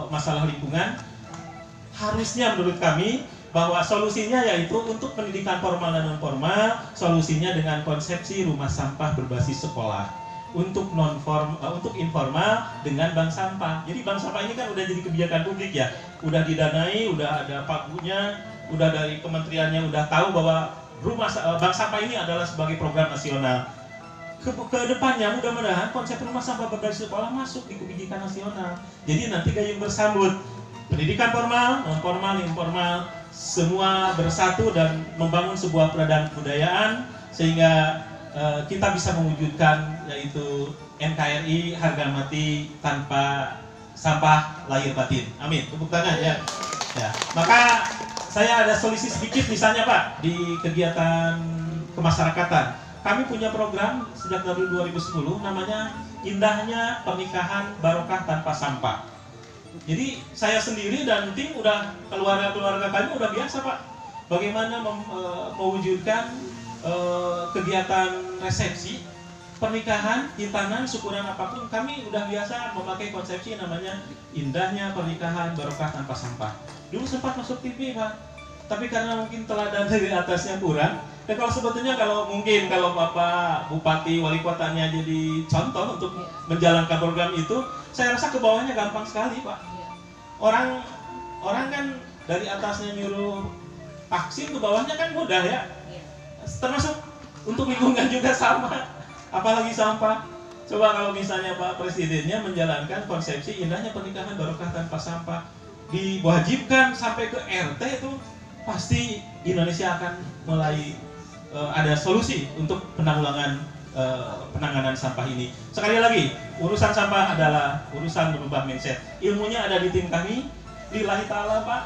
K: masalah lingkungan, harusnya menurut kami bahwa solusinya yaitu untuk pendidikan formal dan non formal, solusinya dengan konsepsi rumah sampah berbasis sekolah. Untuk untuk informal dengan bank sampah. Jadi bank sampah ini kan udah jadi kebijakan publik ya, udah didanai, udah ada pagunya, udah dari kementeriannya udah tahu bahwa bank sampah ini adalah sebagai program nasional. Ke depannya mudah-mudahan konsep rumah sampah berbasis sekolah masuk di kebijakan nasional. Jadi nanti gayung bersambut, pendidikan formal, non formal, informal, semua bersatu dan membangun sebuah peradaban kebudayaan sehingga kita bisa mewujudkan yaitu NKRI harga mati tanpa sampah lahir batin. Amin. Tepuk tangan ya. Maka saya ada solusi sedikit misalnya Pak di kegiatan kemasyarakatan. Kami punya program sejak dari 2010 namanya Indahnya Pernikahan Barokah Tanpa Sampah. Jadi saya sendiri dan tim udah keluarga kami udah biasa Pak. Bagaimana mewujudkan kegiatan resepsi, pernikahan, hitanan, syukuran apapun, kami udah biasa memakai konsepsi namanya Indahnya Pernikahan Barokah Tanpa Sampah. Dulu sempat masuk TV Pak, tapi karena mungkin teladan dari atasnya kurang. Dan kalau sebetulnya kalau Bapak Bupati, Wali Kotanya jadi contoh untuk menjalankan program itu, saya rasa ke bawahnya gampang sekali Pak. Orang kan dari atasnya nyuruh vaksin, ke bawahnya kan mudah ya. Termasuk untuk lingkungan juga sama, apalagi sampah. Coba kalau misalnya Pak Presidennya menjalankan konsepsi Indahnya Pernikahan Barokah Tanpa Sampah, diwajibkan sampai ke RT, itu pasti Indonesia akan mulai ada solusi untuk penanganan sampah ini. Sekali lagi, urusan sampah adalah urusan berubah mindset. Ilmunya ada di tim kami, lillahi ta'ala Pak,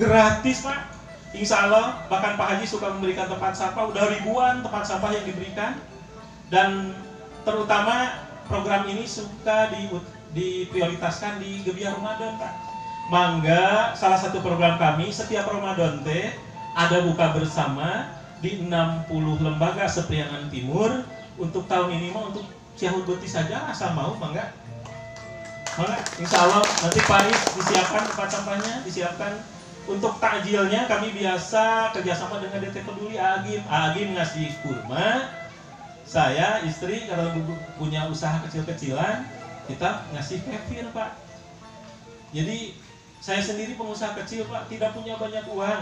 K: gratis Pak. Insya Allah, bahkan Pak Haji suka memberikan tempat sampah, udah ribuan tempat sampah yang diberikan. Dan terutama program ini suka diprioritaskan di Gebiar Ramadan Pak. Mangga, salah satu program kami, setiap Ramadan teh ada buka bersama di 60 lembaga sepriangan timur. Untuk tahun ini mah untuk Ciahur Beti saja, asal mau mangga. Insya Allah nanti Pak Is disiapkan tempat sampahnya, disiapkan. Untuk takjilnya kami biasa kerjasama dengan DT Peduli Agim ngasih kurma. Saya, istri kalau punya usaha kecil-kecilan, kita ngasih kefir Pak. Jadi saya sendiri pengusaha kecil Pak, tidak punya banyak uang.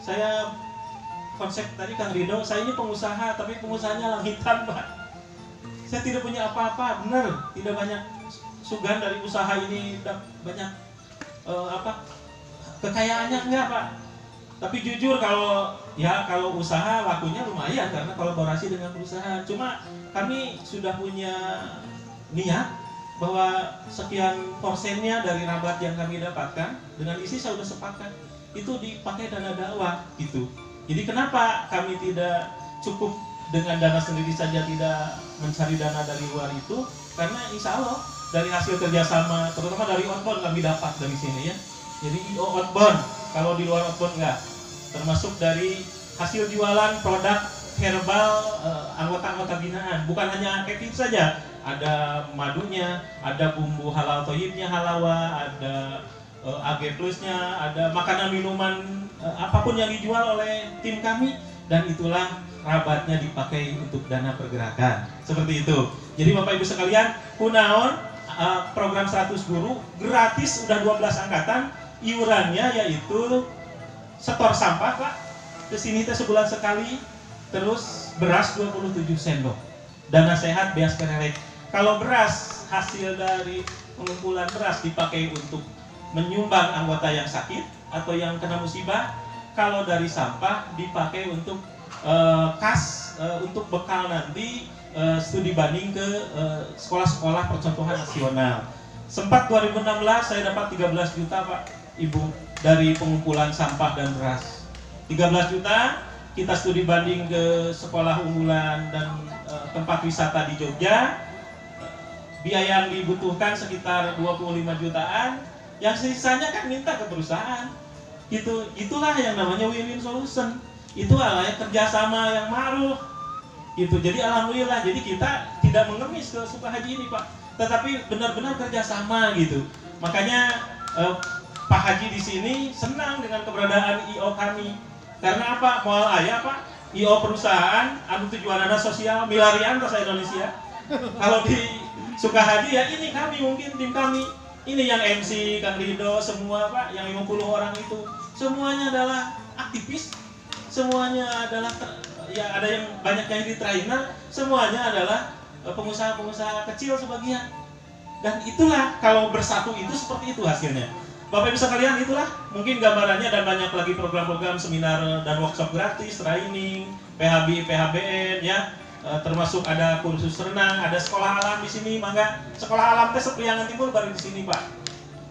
K: Saya konsep tadi Kang Rido, saya ini pengusaha tapi pengusahanya langitan Pak. Saya tidak punya apa-apa, benar, tidak banyak sugan dari usaha ini, tidak banyak kekayaannya enggak Pak. Tapi jujur kalau usaha lakunya lumayan karena kolaborasi dengan perusahaan. Cuma kami sudah punya niat bahwa sekian persennya dari rabat yang kami dapatkan, dengan isi saya sudah sepakat itu dipakai dana dakwah gitu. Jadi kenapa kami tidak cukup dengan dana sendiri saja, tidak mencari dana dari luar itu? Karena insya Allah dari hasil kerjasama, terutama dari outbound kami dapat dari sini ya. Jadi outbound, kalau di luar outbound enggak. Termasuk dari hasil jualan produk herbal anggota-anggota binaan. Bukan hanya kefir saja, ada madunya, ada bumbu halal toyibnya, halawa, ada AG plusnya, ada makanan minuman apapun yang dijual oleh tim kami, dan itulah rabatnya dipakai untuk dana pergerakan. Seperti itu. Jadi Bapak Ibu sekalian, kunaon program 100 guru gratis, udah 12 angkatan. Iurannya yaitu setor sampah Pak, kesini teh sebulan sekali, terus beras 27 sendok, dana sehat beas kerelek. Kalau beras, hasil dari pengumpulan beras dipakai untuk menyumbang anggota yang sakit atau yang kena musibah. Kalau dari sampah dipakai untuk kas, untuk bekal nanti studi banding ke sekolah-sekolah percontohan nasional. Sempat 2016 saya dapat 13 juta Pak Ibu dari pengumpulan sampah dan beras. 13 juta kita studi banding ke sekolah unggulan dan tempat wisata di Jogja, biaya yang dibutuhkan sekitar 25 jutaan, yang sisanya kan minta ke perusahaan. Itulah yang namanya win-win solution. Itu adalah kerjasama yang ma'ruf. Gitu. Jadi alhamdulillah, jadi kita tidak mengemis ke Sukahaji ini Pak, tetapi benar-benar kerjasama gitu. Makanya Pak Haji di sini senang dengan keberadaan IO kami. Karena apa? Moal ayah Pak, IO perusahaan, anu tujuanana sosial, milarian bahasa Indonesia. Kalau di Sukahaji ya ini kami mungkin tim kami. Ini yang MC, Kang Rido, semua Pak, yang 50 orang itu. Semuanya adalah aktivis, semuanya adalah, ya ada yang banyak yang di trainer, semuanya adalah pengusaha-pengusaha kecil sebagian. Dan itulah kalau bersatu itu seperti itu hasilnya. Bapak Ibu sekalian, itulah mungkin gambarannya, dan banyak lagi program-program seminar dan workshop gratis, training, PHB, PHBN ya, termasuk ada kursus renang, ada sekolah alam di sini. Mangga sekolah alam teh Priangan Timur baru di sini Pak.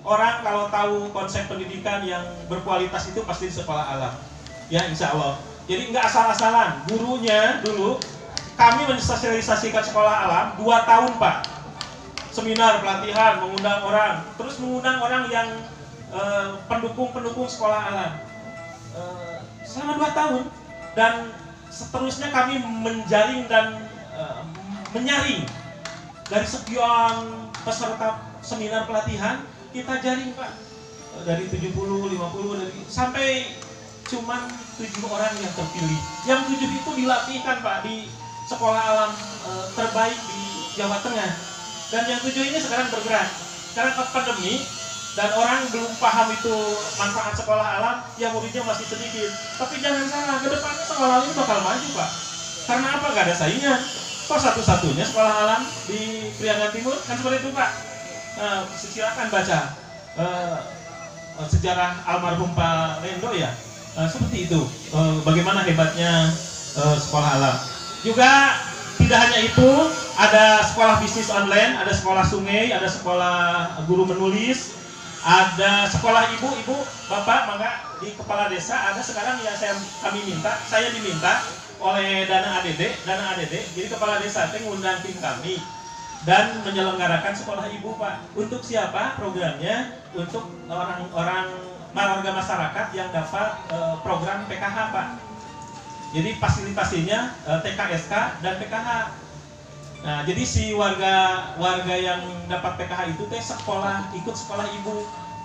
K: Orang kalau tahu konsep pendidikan yang berkualitas itu pasti di sekolah alam. Ya insya Allah. Jadi nggak asal-asalan. Gurunya dulu kami mensosialisasikan sekolah alam 2 tahun Pak. Seminar, pelatihan, mengundang orang, terus mengundang orang yang pendukung-pendukung sekolah alam selama 2 tahun, dan seterusnya kami menjaring dan menyaring dari sekian peserta seminar pelatihan, kita jaring Pak dari 70, 50 dari sampai cuman 7 orang yang terpilih. Yang 7 itu dilatihkan Pak di sekolah alam terbaik di Jawa Tengah, dan yang 7 ini sekarang bergerak. Sekarang pandemi dan orang belum paham itu manfaat sekolah alam, ya muridnya masih sedikit. Tapi jangan salah, ke depannya sekolah alam ini bakal maju Pak. Karena apa? Gak ada saingan. Kok satu-satunya sekolah alam di Priangan Timur? Kan seperti itu Pak. Silakan baca sejarah almarhum Pak Lendo ya. Seperti itu. Bagaimana hebatnya sekolah alam. Juga tidak hanya itu, ada sekolah bisnis online, ada sekolah sungai, ada sekolah guru menulis, ada sekolah ibu-ibu, bapak, maka di kepala desa ada sekarang ya saya diminta oleh dana ADD, jadi kepala desa itu ngundang tim kami dan menyelenggarakan sekolah ibu Pak. Untuk siapa programnya? Untuk orang-orang warga masyarakat yang dapat program PKH Pak. Jadi fasilitasinya TKSK dan PKH. Nah, jadi si warga yang dapat PKH itu teh ikut sekolah ibu.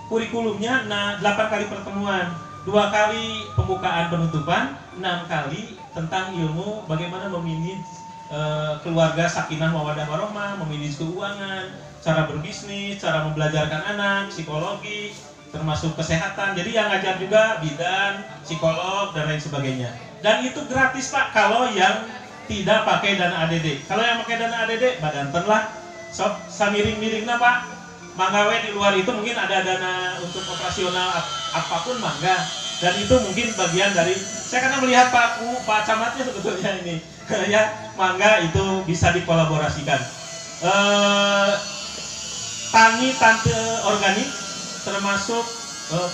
K: Kurikulumnya 8 kali pertemuan, 2 kali pembukaan penutupan, 6 kali tentang ilmu bagaimana memanage keluarga sakinah mawaddah warahmah, memanage keuangan, cara berbisnis, cara membelajarkan anak, psikologi, termasuk kesehatan. Jadi yang ngajar juga bidan, psikolog dan lain sebagainya. Dan itu gratis Pak kalau yang tidak pakai dana ADD. Kalau yang pakai dana ADD, badanten lah. Sob samiring-miringna Pak. Manggawe di luar itu mungkin ada dana untuk operasional apapun mangga. Dan itu mungkin bagian dari, saya karena melihat Pak Camatnya sebetulnya ini. Ya, mangga itu bisa dikolaborasikan. Tani-tante organik, termasuk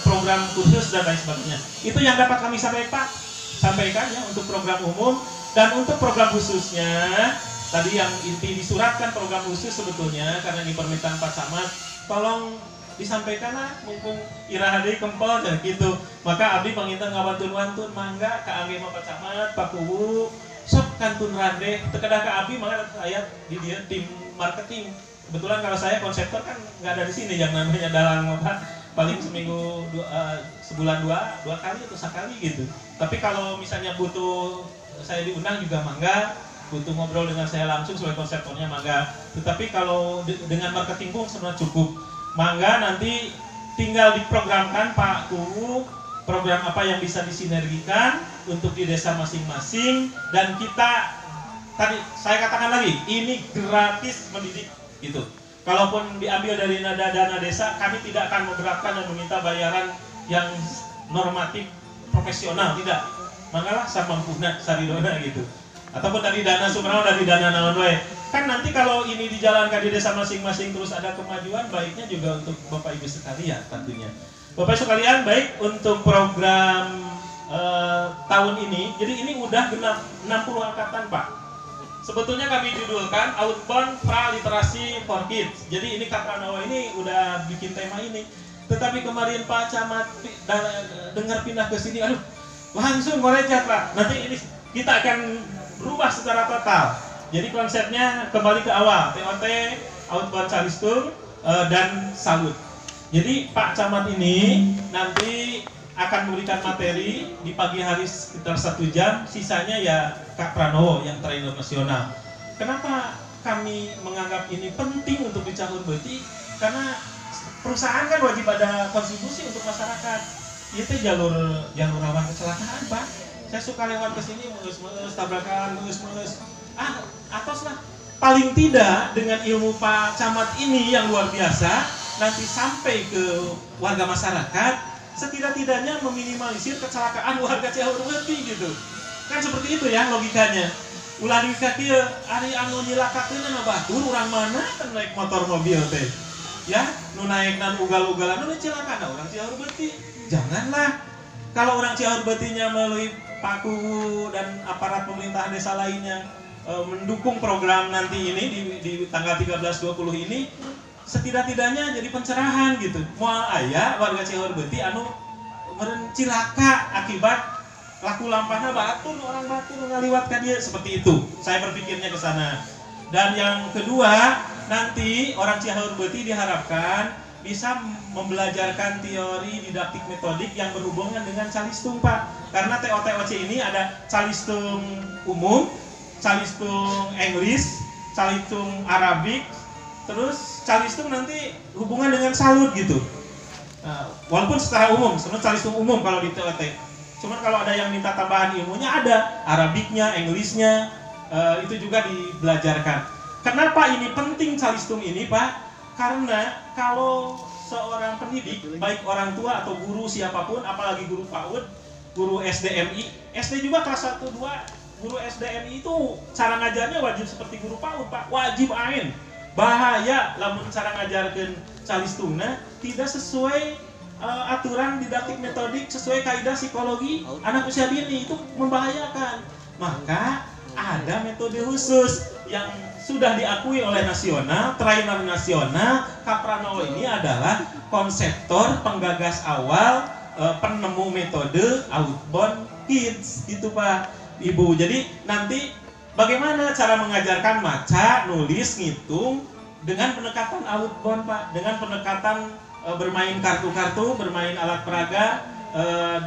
K: program khusus dan lain sebagainya. Itu yang dapat kami sampaikan ya untuk program umum. Dan untuk program khususnya, tadi yang inti disuratkan program khusus sebetulnya karena ini permintaan Pak Camat, tolong disampaikan lah, mumpung irahadi kempel dan gitu. Maka abdi panginten ngawantun-wantun mangga ka angge Pak Camat, Pak Kuwu, sok kantun rade, tekedah ka abdi mangga saya di dia tim marketing. Kebetulan kalau saya konseptor kan nggak ada di sini yang namanya dalang apa, paling seminggu sebulan dua kali atau sekali gitu. Tapi kalau misalnya butuh saya diundang juga mangga, butuh ngobrol dengan saya langsung sebagai konseptornya mangga. Tetapi kalau dengan marketing pun sebenarnya cukup. Mangga nanti tinggal diprogramkan Pak Kuwu program apa yang bisa disinergikan untuk di desa masing-masing, dan kita tadi saya katakan lagi ini gratis mendidik gitu. Kalaupun diambil dari dana desa, kami tidak akan memberatkan dan meminta bayaran yang normatif profesional, tidak. Manggalah samampuna saridona gitu. Ataupun dari dana sumberau, dari dana naon wae. Kan nanti kalau ini dijalankan di desa masing-masing terus ada kemajuan, baiknya juga untuk Bapak Ibu sekalian tentunya. Bapak Ibu sekalian, baik untuk program tahun ini, jadi ini udah genap 60 angkatan Pak. Sebetulnya kami judulkan Outbound Pra-Literasi for Kids. Jadi ini Kak Pranowo ini udah bikin tema ini. Tetapi kemarin Pak Camat dengar pindah ke sini, aduh langsung ngorecat Pak. Nanti ini kita akan berubah secara total. Jadi konsepnya kembali ke awal, TOT, Outbound Calistung, dan Salut. Jadi Pak Camat ini nanti akan memberikan materi di pagi hari sekitar 1 jam, sisanya ya Kak Pranowo yang trainer nasional. Kenapa kami menganggap ini penting untuk dicahur beuti? Karena perusahaan kan wajib ada kontribusi untuk masyarakat. Itu jalur rawan kecelakaan Pak. Saya suka lewat ke sini mulus-mulus, tabrakan, mulus-mulus. Atos lah. Paling tidak dengan ilmu Pak Camat ini yang luar biasa, nanti sampai ke warga masyarakat, setidak-tidaknya meminimalisir kecelakaan warga Cihahur Beuti gitu. Kan seperti itu ya logikanya. Ulah dika kieu ari anu nyilakakeun na batur urang mana kan naik motor mobil teh. Ya, nu naekna ugal-ugalan nu cilaka urang Cihahur Beuti. Janganlah. Kalau orang Cihahur Beutinya melalui Pak Kuwu dan aparat pemerintahan desa lainnya mendukung program nanti ini di tanggal 13-20 ini, setidak-tidaknya jadi pencerahan gitu. Moal aya warga Cihahur Beuti anu meureun cilaka akibat laku lampahna batur, orang batur ngaliwat ka dieu, seperti itu. Saya berpikirnya ke sana. Dan yang kedua, nanti orang Cihahur Beuti diharapkan bisa membelajarkan teori didaktik metodik yang berhubungan dengan calistung Pak. Karena TOTOC ini ada calistung umum, calistung Inggris, calistung Arabik, terus calistung nanti hubungan dengan salut gitu. Walaupun secara umum, sebenarnya calistung umum kalau di TOT. Cuman kalau ada yang minta tambahan ilmunya ada, Arabiknya, Inggrisnya, itu juga dibelajarkan. Kenapa ini penting calistung ini Pak? Karena kalau seorang pendidik, baik orang tua atau guru siapapun, apalagi guru PAUD, guru SDMI, SD juga kelas 1, 2, guru SDMI itu cara ngajarnya wajib seperti guru PAUD Pak, wajib ain. Bahaya lamun cara ngajarkeun calistungna tidak sesuai aturan didaktik metodik, sesuai kaidah psikologi anak usia dini, itu membahayakan. Maka ada metode khusus yang sudah diakui oleh nasional, trainer nasional. Kak Pranowo ini adalah konseptor, penggagas awal, penemu metode Outbound Kids gitu Pak Ibu. Jadi nanti bagaimana cara mengajarkan maca, nulis, ngitung dengan pendekatan outbound Pak, dengan pendekatan bermain kartu-kartu, bermain alat peraga,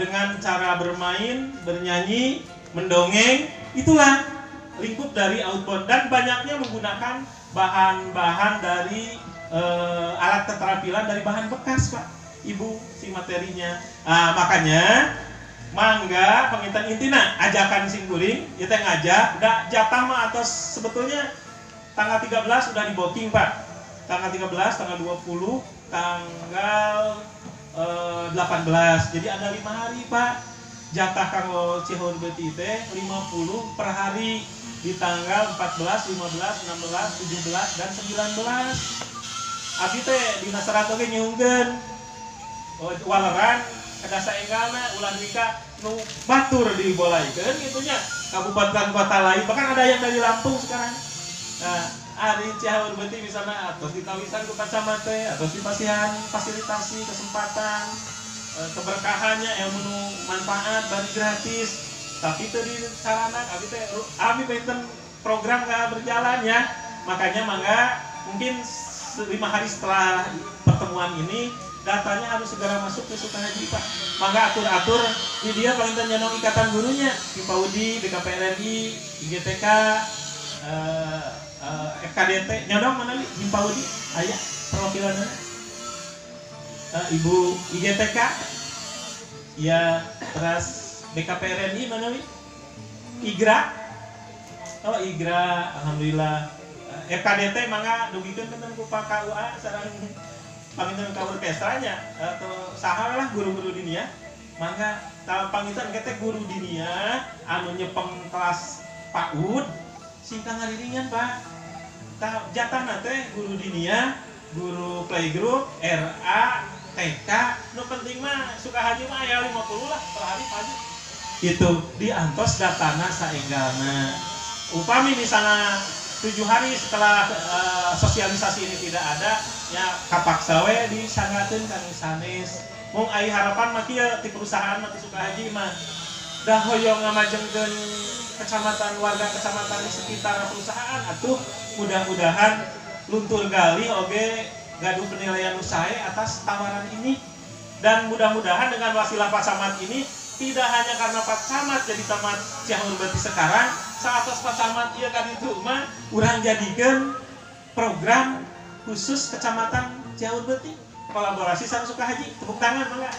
K: dengan cara bermain, bernyanyi, mendongeng, itulah lingkup dari outbound. Dan banyaknya menggunakan bahan-bahan dari alat keterampilan dari bahan bekas Pak Ibu si materinya. Makanya mangga penginten intina ajakan sing kuring ieu teh ngajak da jatah mah atas sebetulnya tanggal 13 sudah di booking Pak. Tanggal 13, tanggal 20, tanggal 18. Jadi ada 5 hari Pak. Jatah kanggo Cihahur Beuti teh 50 per hari di tanggal 14, 15, 16, 17 dan 19. Abdi teh dina serat oge nyieungkeun waleran kada saenggalna ulah nika nu batur dibolaikeun gitunya kabupaten kota lain, bahkan ada yang dari Lampung sekarang. Nah, ari Cihahur Beuti misalnya atau ditawisan ku Camat teh atau dipasihan fasilitasi kesempatan keberkahannya ilmu manfaat bari gratis, tapi itu di sarana abi benten program gak berjalan ya. Makanya mangga mungkin 5 hari setelah pertemuan ini datanya harus segera masuk ke Sukahaji Pak. Mangga atur-atur di dia paling nyanong ikatan gurunya di PAUDI, BKPRNI, IGTK, FKDT nyodong mana nih di PAUDI aya perwakilannya. Ibu IGTK ya, terus BKPRNI mana nih? IGRA, oh IGRA, alhamdulillah. FKDT mangga dugikeun tentang ku Pak KUA sareng panginten ka orkestranya atau saha lah guru-guru dinia. Mangga panginten kete guru dinia anu nyepeng kelas PAUD singkang ngariringan Pak. Jatahna teh guru dinia, guru playgroup, RA, TK, nu penting mah Sukahaji mah aya 50 lah per hari pagi. itu diantos datana saenggalna. Upami misalnya 7 hari setelah sosialisasi ini tidak ada, ya kapaksa we disanggakeun kang sanes. Mung aya harapan mah kieu ti perusahaan mah ti Sukahaji mah dah hoyong ngamajengkeun kecamatan, warga kecamatan di sekitar perusahaan atuh mudah-mudahan luntur gali oge gaduh penilaian usaha atas tawaran ini, dan mudah-mudahan dengan wasilah Pak Camat ini tidak hanya karena Pak Camat jadi tamat Ciaur Beuti sekarang, saatos Pak Camat ieu ka ditu mah urang jadikeun program khusus kecamatan Ciaur Beuti kolaborasi sama Sukahaji. Tepuk tangan mangga.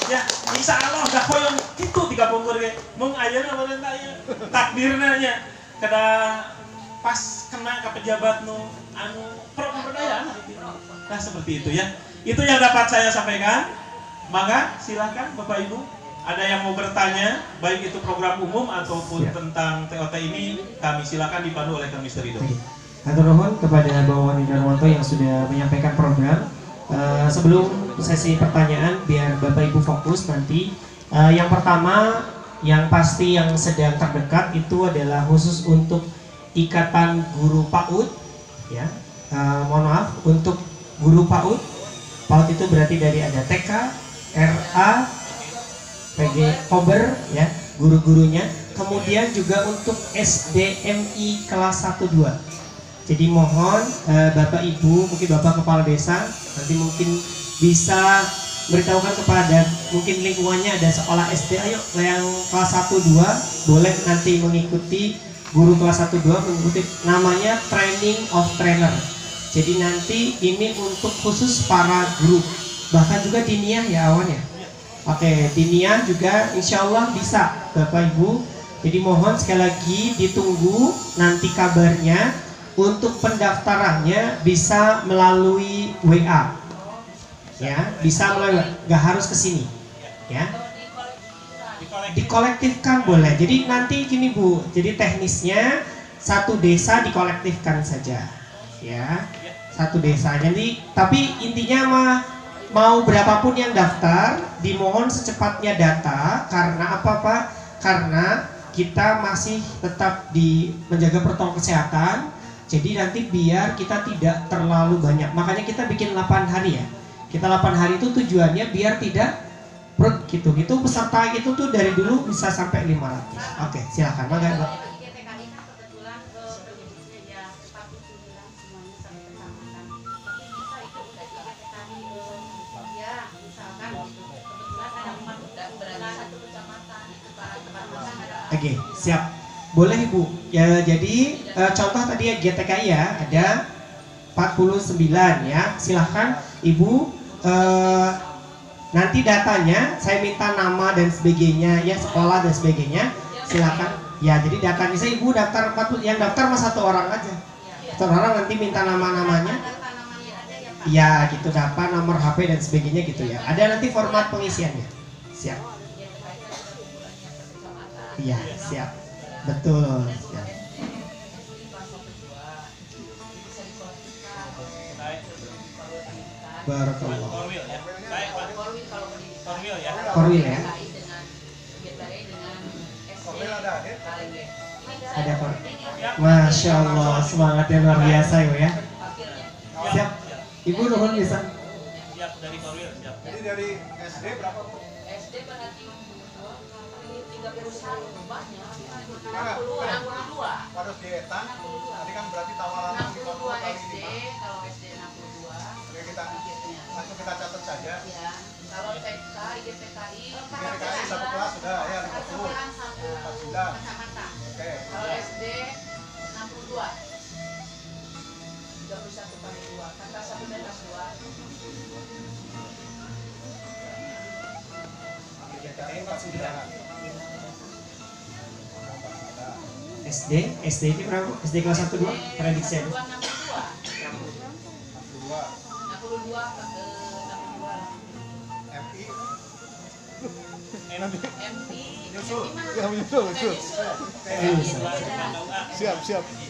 K: Ya, insya Allah dah hoyong itu 30 ge. Mung ayeuna meureun aya takdirna nya kada pas kena ka pejabat nu anu pro pemberdayaan. Nah, seperti itu ya. Itu yang dapat saya sampaikan. Maka silakan Bapak Ibu, ada yang mau bertanya baik itu program umum ataupun tentang TOT ini, kami silakan dipandu oleh Kang Mr. Ridho.
C: Hatur nuhun kepada Bapak Wani Darwanto yang sudah menyampaikan program. Sebelum sesi pertanyaan biar Bapak Ibu fokus nanti, yang pertama yang pasti yang sedang terdekat itu adalah khusus untuk Ikatan Guru PAUD ya. Mohon maaf untuk guru PAUD. PAUD itu berarti dari ada TK, RA, PG, Kober ya, guru-gurunya. Kemudian juga untuk SDMI kelas 1-2. Jadi mohon Bapak Ibu, mungkin Bapak Kepala Desa nanti mungkin bisa beritahukan kepada mungkin lingkungannya ada sekolah SD, ayo yang kelas 1-2 boleh nanti mengikuti, guru kelas 1-2 mengikuti, namanya training of trainer. Jadi nanti ini untuk khusus para guru, bahkan juga diniyah ya awalnya. Oke, diniyah juga insya Allah bisa Bapak Ibu. Jadi mohon sekali lagi ditunggu nanti kabarnya. Untuk pendaftarannya bisa melalui WA, ya, bisa melalui, nggak harus ke sini, ya. Dikolektifkan boleh. Jadi nanti gini Bu, jadi teknisnya satu desa dikolektifkan saja, ya, satu desa. Jadi tapi intinya mah mau berapapun yang daftar, dimohon secepatnya data. Karena apa Pak? Karena kita masih tetap menjaga protokol kesehatan. Jadi nanti biar kita tidak terlalu banyak, makanya kita bikin 8 hari ya. Kita 8 hari itu tujuannya biar tidak perut gitu. Gitu peserta itu tuh dari dulu bisa sampai 500. Oke, silakan. Mangga. Oke, siap. Boleh Ibu. Ya, jadi contoh tadi ya GTKI ya ada 49 ya. Silahkan Ibu, nanti datanya saya minta nama dan sebagainya ya, sekolah dan sebagainya. Silahkan. Ya, jadi datanya saya Ibu daftar 40, yang daftar mas 1 orang aja. 1 orang nanti minta nama-namanya. Ya, gitu, dapat nomor HP dan sebagainya gitu ya. Ada nanti format pengisiannya. Siap. Iya, siap. Betul. Ya. Barakallah. Korwil ya. Ada Pak. Masya Allah, semangatnya luar biasa ya. Siap. Ibu nuhun bisa.
K: Siap dari Korwil, siap.
L: Jadi dari SD berapa?
B: SD berarti 31 banyak. 62.
L: Harus dietan. Tadi kan berarti tawaran
B: 62 SD, kalau SD 62.
L: Oke, langsung kita catat saja.
B: Ya. Kalau TK, IGTKI,
L: IGTKI 1 kelas sudah ya 50. 49. Oke.
B: Kalau SD 62. 31 kali 2. Kata 1 dan 2.
L: IGTKI 49.
C: SD itu berapa? SD kelas 1 2 prediksi.
B: 62. 62. MI.
L: Nyusul. Ya nyusul. Siap.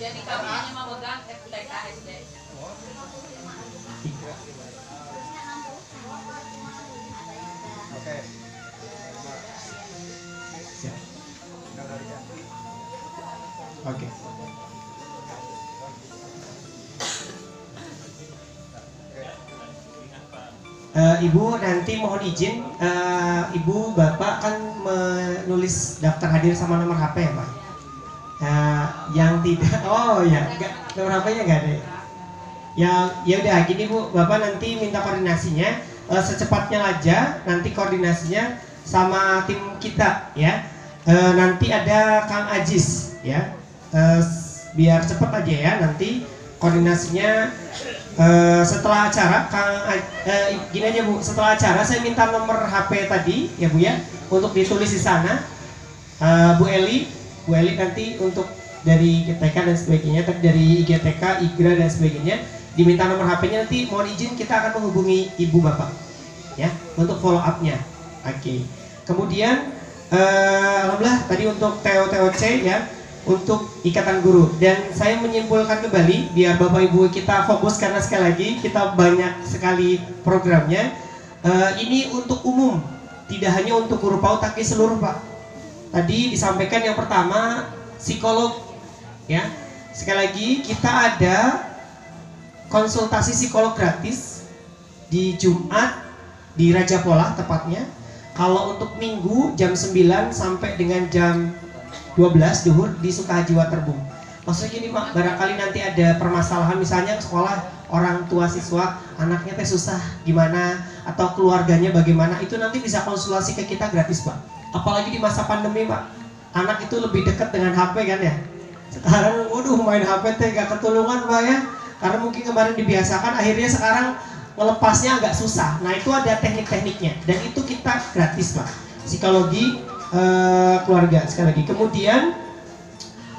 B: Jadi kami hanya memegang TK SD.
L: Oke.
C: Oke. Ibu nanti mohon izin, Ibu Bapak kan menulis daftar hadir sama nomor HP ya Pak? Yang tidak, oh ya, enggak, nomor HP-nya nggak ada. Ya udah gini Bu, Bapak nanti minta koordinasinya secepatnya aja, nanti koordinasinya sama tim kita ya. Nanti ada Kang Ajis ya, biar cepet aja ya nanti koordinasinya. Setelah acara gini aja Bu, setelah acara saya minta nomor HP tadi ya Bu ya, untuk ditulis di sana. Bu Eli nanti untuk dari IGTK dan sebagainya, tapi dari IGTK, IGRA dan sebagainya diminta nomor HP-nya, nanti mohon izin kita akan menghubungi Ibu Bapak ya untuk follow up-nya. Oke. Kemudian alhamdulillah tadi untuk TOC ya, untuk ikatan guru, dan saya menyimpulkan kembali biar Bapak Ibu kita fokus karena sekali lagi kita banyak sekali programnya. Ini untuk umum, tidak hanya untuk guru PAUD tapi seluruh Pak. Tadi disampaikan yang pertama psikolog ya. Sekali lagi kita ada konsultasi psikolog gratis di Jumat di Raja Polah tepatnya. Kalau untuk Minggu jam 9 sampai dengan jam 12 duhur di Sukahaji Waterbum. Maksudnya gini Pak, barangkali nanti ada permasalahan misalnya ke sekolah, orang tua siswa anaknya teh susah gimana atau keluarganya bagaimana, itu nanti bisa konsultasi ke kita gratis Pak. Apalagi di masa pandemi Pak, anak itu lebih dekat dengan HP kan ya. Sekarang waduh main HP teh gak ketulungan Pak ya, karena mungkin kemarin dibiasakan, akhirnya sekarang melepasnya agak susah. Nah itu ada teknik-tekniknya dan itu kita gratis Pak, psikologi keluarga sekali lagi. Kemudian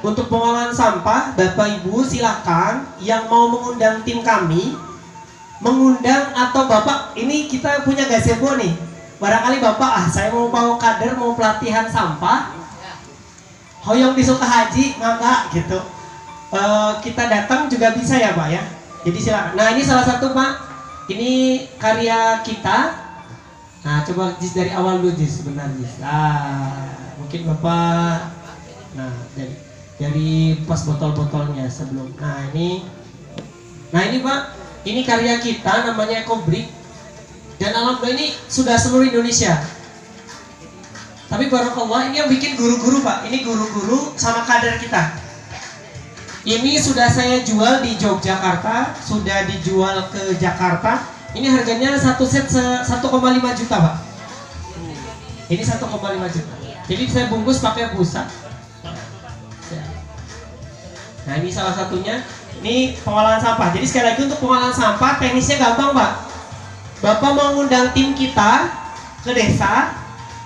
C: untuk pengolahan sampah, Bapak Ibu silakan yang mau mengundang tim kami, mengundang atau Bapak ini kita punya gazebo nih, barangkali Bapak saya mau kader mau pelatihan sampah, hoyong di Sukahaji mangga gitu, kita datang juga bisa ya Pak ya. Jadi silakan. Nah ini salah satu Pak, ini karya kita. Nah coba Jis dari awal dulu Jis, sebentar Jis. Mungkin Bapak, nah dari pas botol-botolnya sebelum. Nah ini Pak, ini karya kita namanya Ekobrik, dan alhamdulillah ini sudah seluruh Indonesia. Tapi barakallah ini yang bikin guru-guru Pak, ini guru-guru sama kader kita. Ini sudah saya jual di Yogyakarta, sudah dijual ke Jakarta. Ini harganya satu set 1,5 juta Pak. Ini 1,5 juta. Jadi saya bungkus pakai busa. Nah ini salah satunya. Ini pengolahan sampah. Jadi sekali lagi untuk pengolahan sampah teknisnya gampang Pak. Bapak mau ngundang tim kita ke desa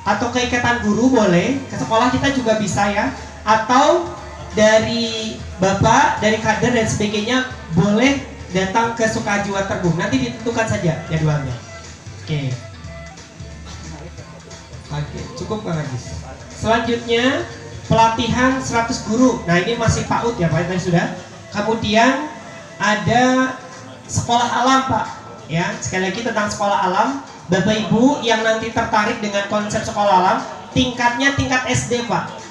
C: atau ke ikatan guru boleh, ke sekolah kita juga bisa ya. Atau dari Bapak, dari kader dan sebagainya boleh datang ke Sukahaji Waterbum, nanti ditentukan saja jadwalnya. Oke, cukup Kang Agis. Selanjutnya pelatihan 100 guru. Nah ini masih PAUD ya Pak, tadi sudah. Kemudian ada sekolah alam Pak. Ya sekali lagi tentang sekolah alam, Bapak Ibu yang nanti tertarik dengan konsep sekolah alam, tingkatnya tingkat SD Pak.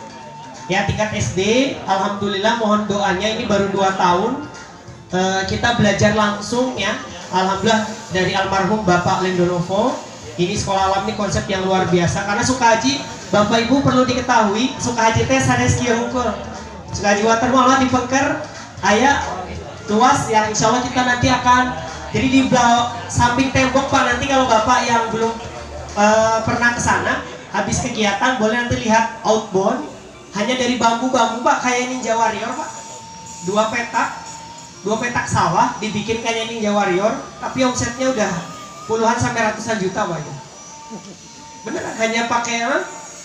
C: Ya tingkat SD, alhamdulillah mohon doanya ini baru 2 tahun. Kita belajar langsung ya, alhamdulillah dari almarhum Bapak Lendonovo. Ini sekolah alam ini konsep yang luar biasa, karena Sukahaji Bapak Ibu perlu diketahui, Sukahaji teh sanes kieu hungkul. Sukahaji Waterbum di Pengker aya luas yang insya Allah kita nanti akan jadi di samping tembok Pak. Nanti kalau Bapak yang belum pernah ke sana habis kegiatan boleh nanti lihat outbound, hanya dari bambu-bambu Pak, kayak Ninja Warrior Pak. 2 petak sawah dibikin kayak Ninja Warrior, tapi omsetnya udah puluhan sampai ratusan juta Pak. Beneran, hanya pakai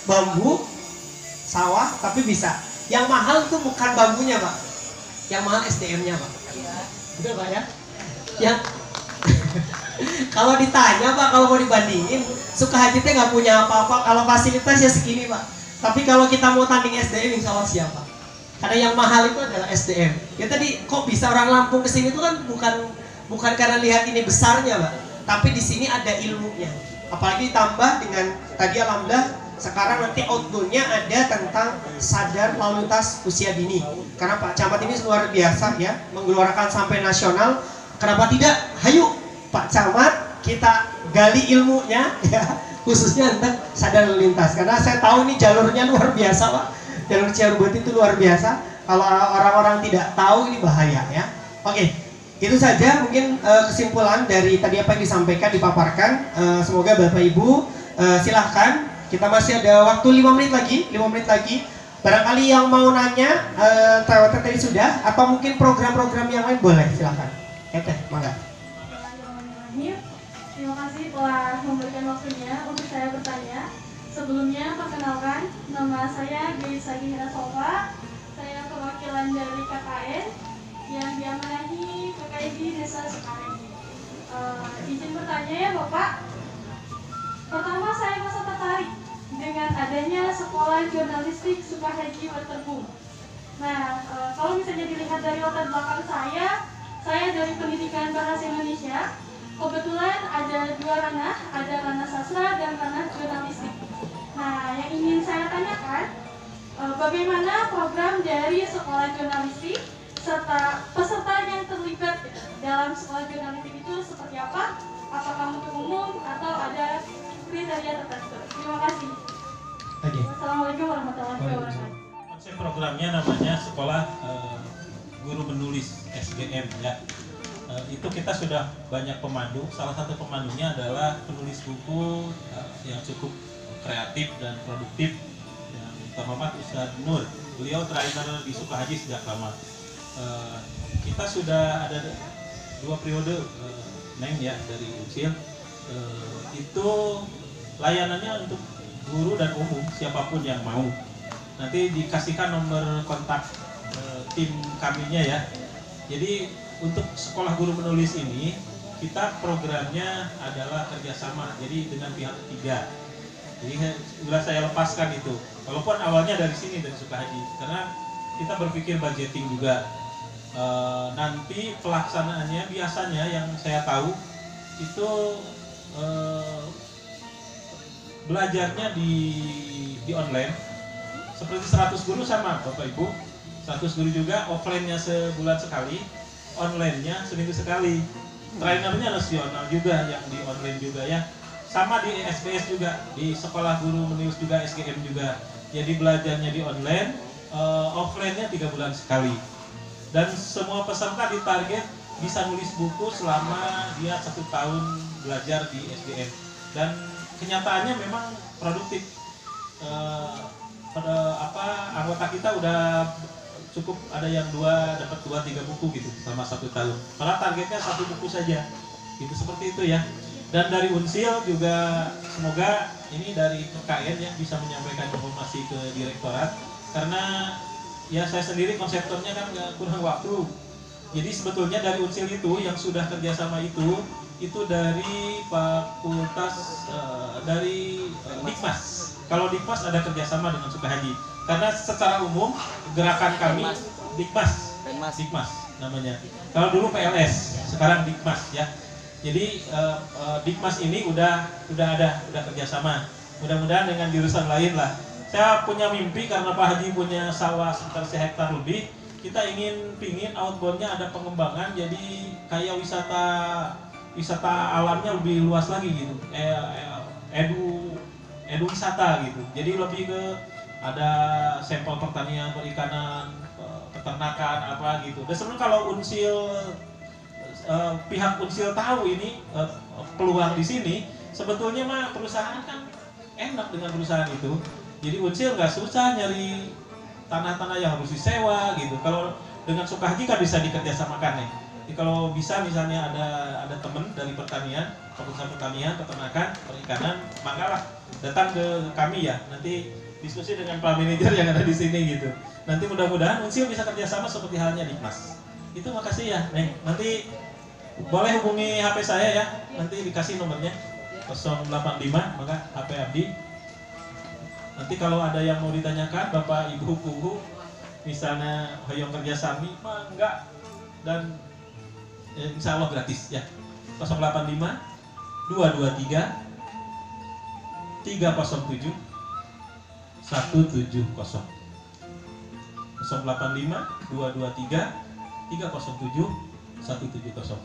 C: bambu sawah tapi bisa. Yang mahal tuh bukan bambunya Pak, yang mahal SDM-nya Pak. Betul Pak ya? Yang kalau ditanya Pak, kalau mau dibandingin, Sukahaji teh nggak punya apa-apa, kalau fasilitas ya segini Pak. Tapi kalau kita mau tanding SDM insya Allah siapa? Karena yang mahal itu adalah SDM. Ya tadi kok bisa orang Lampung kesini itu kan bukan karena lihat ini besarnya Pak, tapi di sini ada ilmunya. Apalagi ditambah dengan tadi alhamdulillah sekarang nanti outbound-nya ada tentang sadar lalu lintas usia dini. Karena Pak Camat ini luar biasa ya, menggelorakan sampai nasional. Kenapa tidak? Hayu Pak Camat, kita gali ilmunya ya, khususnya tentang sadar lalu lintas. Karena saya tahu ini jalurnya luar biasa Pak. Jalur Ciarurbeti itu luar biasa. Kalau orang-orang tidak tahu ini bahaya ya. Oke, itu saja mungkin kesimpulan dari tadi apa yang disampaikan, dipaparkan. Semoga Bapak Ibu silahkan. Kita masih ada waktu 5 menit lagi, 5 menit lagi. Barangkali yang mau nanya, tadi sudah, atau mungkin program-program yang lain boleh, silahkan. Oke, mangga.
M: Terima kasih telah memberikan waktunya untuk saya bertanya. Sebelumnya, perkenalkan, nama saya Grace Agihira Sofa. Saya perwakilan dari KKN yang diamanahi PKID Desa Sekareng. Izin bertanya ya Bapak. Pertama, saya merasa tertarik dengan adanya sekolah jurnalistik Sukahaji Waterboom. Nah, kalau misalnya dilihat dari latar belakang saya dari pendidikan bahasa Indonesia. Kebetulan ada 2 ranah, ada ranah sastra dan ranah jurnalistik. Nah, yang ingin saya tanyakan, bagaimana program dari sekolah jurnalistik serta peserta yang terlibat dalam sekolah jurnalistik itu seperti apa? Apakah untuk umum atau ada kriteria tertentu? Terima kasih. Assalamualaikum warahmatullahi wabarakatuh.
K: Konsep programnya namanya Sekolah Guru Menulis SGM ya. Itu kita sudah banyak pemandu. Salah satu pemandunya adalah penulis buku yang cukup kreatif dan produktif yang terhormat Ustadz Nur. Beliau trainer di Sukahaji sejak lama. Kita sudah ada 2 periode Neng ya dari Ucil. Itu layanannya untuk guru dan umum, siapapun yang mau. Nanti dikasihkan nomor kontak tim kaminya ya. Jadi untuk sekolah guru menulis ini kita programnya adalah kerjasama, jadi dengan pihak ketiga. Jadi sudah saya lepaskan itu, walaupun awalnya dari sini, dari Sukahaji, karena kita berpikir budgeting juga. Nanti pelaksanaannya biasanya yang saya tahu itu belajarnya di online. Seperti 100 guru sama Bapak Ibu, 100 guru juga offline-nya sebulan sekali, online-nya seminggu sekali. Trainernya nasional juga, yang di online juga ya. Sama di SPS juga, di sekolah guru menulis juga, SGM juga. Jadi belajarnya di online, offline-nya 3 bulan sekali. Dan semua peserta ditarget bisa nulis buku selama dia 1 tahun belajar di SGM. Dan kenyataannya memang produktif. Anggota kita udah cukup ada yang dapat 2-3 buku gitu sama 1 tahun. Karena targetnya 1 buku saja. Gitu seperti itu ya. Dan dari Unsil juga semoga ini dari PKN ya bisa menyampaikan informasi ke direktorat, karena ya saya sendiri konseptornya kan nggak kurang waktu. Jadi sebetulnya dari Unsil itu yang sudah kerjasama itu dari fakultas dari Dikmas. Kalau Dikmas ada kerjasama dengan Sukahaji, karena secara umum gerakan kami Dikmas namanya. Kalau dulu PLS, sekarang Dikmas ya. Jadi Dikmas ini udah kerjasama. Mudah-mudahan dengan jurusan lain lah. Saya punya mimpi karena Pak Haji punya sawah sekitar 1 hektar lebih. Kita pingin outboundnya ada pengembangan, jadi kayak wisata alamnya lebih luas lagi gitu. Edu wisata gitu. Jadi lebih ke ada sampel pertanian, perikanan, peternakan apa gitu. Dan sebenarnya kalau Unsil pihak Unsil tahu ini peluang di sini, sebetulnya mah perusahaan kan enak dengan perusahaan itu. Jadi Unsil nggak susah nyari tanah-tanah yang harus disewa gitu. Kalau dengan Sukahaji kan bisa dikerjasamakan nih. Jadi kalau bisa misalnya ada teman dari pertanian, fakultas pertanian, peternakan, perikanan, makalah datang ke kami ya. Nanti diskusi dengan Pak Manajer yang ada di sini gitu. Nanti mudah-mudahan Unsil bisa kerjasama seperti halnya Dikmas. Itu makasih ya, Neng. Nanti boleh hubungi HP saya ya. Nanti dikasih nomornya 085 maka HP Abdi. Nanti kalau ada yang mau ditanyakan Bapak Ibu Kuhu, misalnya hoyong kerja sami, mah enggak, dan insya Allah gratis ya. 085 223 307 170. 085 223 307 170.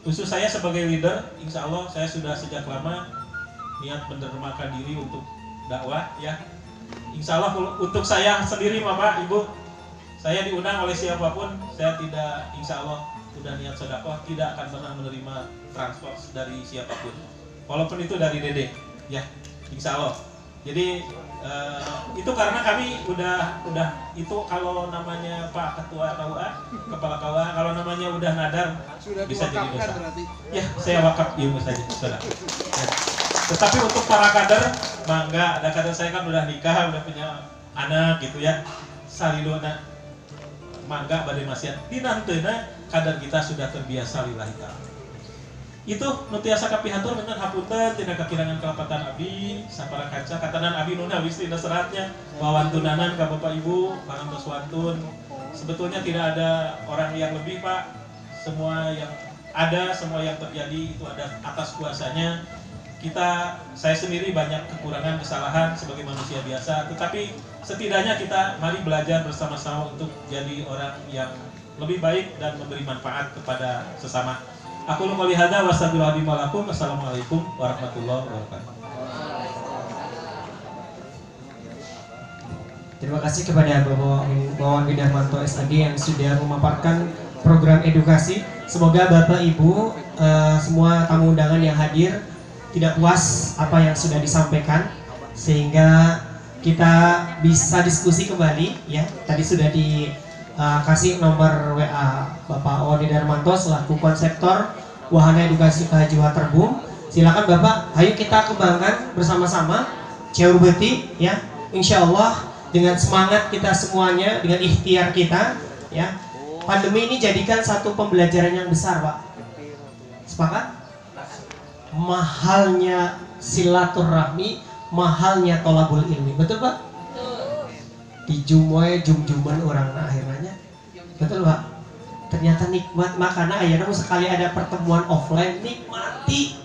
K: Khusus saya sebagai leader, insya Allah saya sudah sejak lama niat mendermakan diri untuk dakwah ya. Insya Allah untuk saya sendiri Bapak Ibu, saya diundang oleh siapapun, saya tidak, insya Allah udah niat sedekah, tidak akan pernah menerima transport dari siapapun, walaupun itu dari Dede ya, insya Allah. Jadi itu karena kami udah itu, kalau namanya Pak Ketua KUA, Kepala KUA, kalau namanya udah nadar sudah bisa jadi dosa. Berarti. Ya, saya wakaf ilmu saja, saudara. Ya. Tetapi untuk para kader, mangga, ada kader saya kan udah nikah, udah punya anak gitu ya, salidona, mangga badai maksiat. Di nanteuna kader kita sudah terbiasa lillahi ta'ala. Itu nutiasa kapihatur dengan hapunten tina kakirangan kalapatan abdi sapara kaca katanan abdi nuna wis tina seratnya wawantunanan ka Bapak Ibu parantos wantun. Sebetulnya tidak ada orang yang lebih Pak, semua yang ada, semua yang terjadi itu ada atas kuasanya. Saya sendiri banyak kekurangan, kesalahan sebagai manusia biasa, tetapi setidaknya kita mari belajar bersama-sama untuk jadi orang yang lebih baik dan memberi manfaat kepada sesama. Aku qouli hadza wa astagfirullahaladzim. Wassalamualaikum warahmatullahi wabarakatuh.
C: Terima kasih kepada Bapak Wawan Widarmanto SAG yang sudah memaparkan program edukasi. Semoga Bapak Ibu semua tamu undangan yang hadir tidak puas apa yang sudah disampaikan, sehingga kita bisa diskusi kembali ya. Tadi sudah kasih nomor WA Bapak Wawan Widarmanto selaku konseptor Wahana Edukasi Haji Waterbum. Silakan Bapak, ayo kita kembangkan bersama-sama Ciaur Beuti ya. Insya Allah dengan semangat kita semuanya, dengan ikhtiar kita ya. Pandemi ini jadikan satu pembelajaran yang besar Pak. Sepakat? Mahalnya silaturahmi, mahalnya tolabul ilmi. Betul Pak? Di jumwe jum-juman orang akhirnya. Betul Pak? Ternyata nikmat, makanya ayeuna sekali ada pertemuan offline nikmati.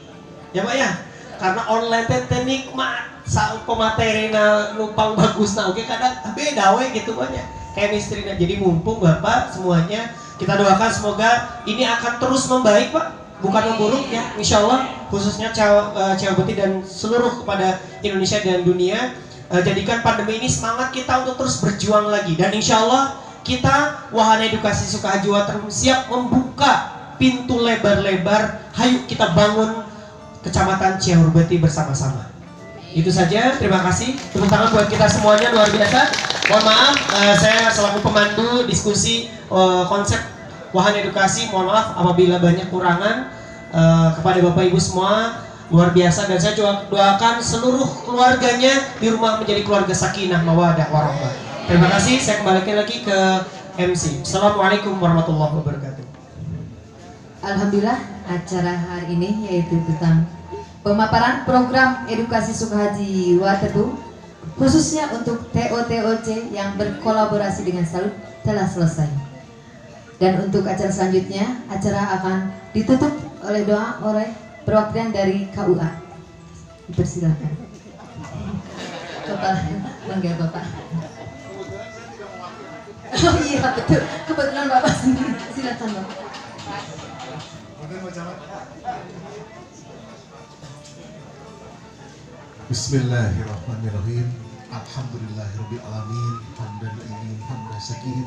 C: Ya Pak ya? Karena online teh nikmat. Saupo materina numpang bagusna oke kadang beda we gitu banyak. Chemistry-nya. Jadi mumpung Bapak semuanya kita doakan semoga ini akan terus membaik Pak. Bukan memburuk ya, insya Allah khususnya Ciaur Beuti dan seluruh kepada Indonesia dan dunia. Jadikan pandemi ini semangat kita untuk terus berjuang lagi, dan insya Allah kita Wahana Edukasi Sukahaji Waterbum siap membuka pintu lebar-lebar. Hayu kita bangun Kecamatan Ciaur Beuti bersama-sama. Itu saja, terima kasih. Tepuk tangan buat kita semuanya, luar biasa. Mohon maaf, saya selaku pemandu diskusi konsep Wahana Edukasi, mohon maaf apabila banyak kurangan kepada Bapak Ibu semua, luar biasa. Dan saya doakan seluruh keluarganya di rumah menjadi keluarga sakinah, mawadah, warahmah. Terima kasih, saya kembalikan lagi ke MC. Assalamualaikum warahmatullahi wabarakatuh.
F: Alhamdulillah, acara hari ini yaitu tentang pemaparan program edukasi Sukahaji Waterbum khususnya untuk TOTOC yang berkolaborasi dengan Salut telah selesai. Dan untuk acara selanjutnya, acara akan ditutup oleh doa oleh perwakilan dari KUA. Dipersilakan. Kepala Bangga Bapak. Oh iya betul, kebetulan Bapak sendiri. Silakan Bapak.
N: Bismillahirrahmanirrahim. Alhamdulillahirabbil alamin. Hamdan lillahi hamdan sakin.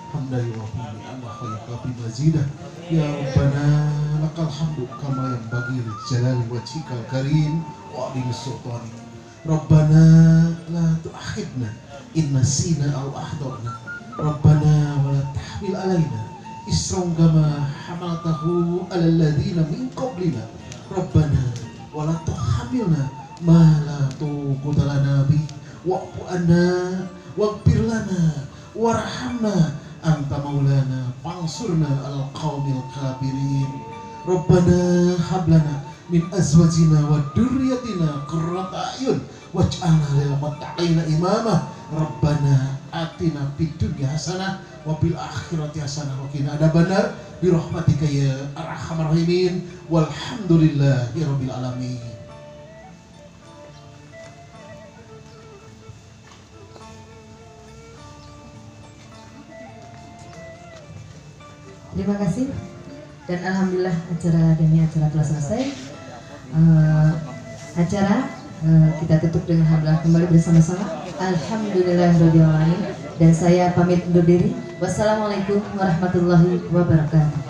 N: Hamdan yuwafi ni'amah wa yukafi mazidah. Ya Rabbana lakal hamdu kama yanbaghi li jalali wajhikal karim wa adimi sultani. Rabbana la tu'akhidna in nasina aw akhtana. Rabbana wa la tahmil alaina isran kama hamaltahu 'alal ladzina min qablina. Rabbana wa la tuhammilna ma la tuqata lana bi wa'fu anna waghfir lana warhamna anta maulana fansurna alal qaumil kafirin. Rabbana hab lana min azwajina wa dzurriyyatina qurrata a'yun waj'alna lil muttaqina imama. Rabbana atina fid dunya hasanah wa fil akhirati hasanah wa qina adzabannar bi rahmatika ya arhamar rahimin walhamdulillahi rabbil alamin.
F: Terima kasih. Dan alhamdulillah acara telah selesai. Kita tutup dengan hamdalah kembali bersama-sama. Alhamdulillahirobbilalamin. Dan saya pamit undur diri. Wassalamualaikum warahmatullahi wabarakatuh.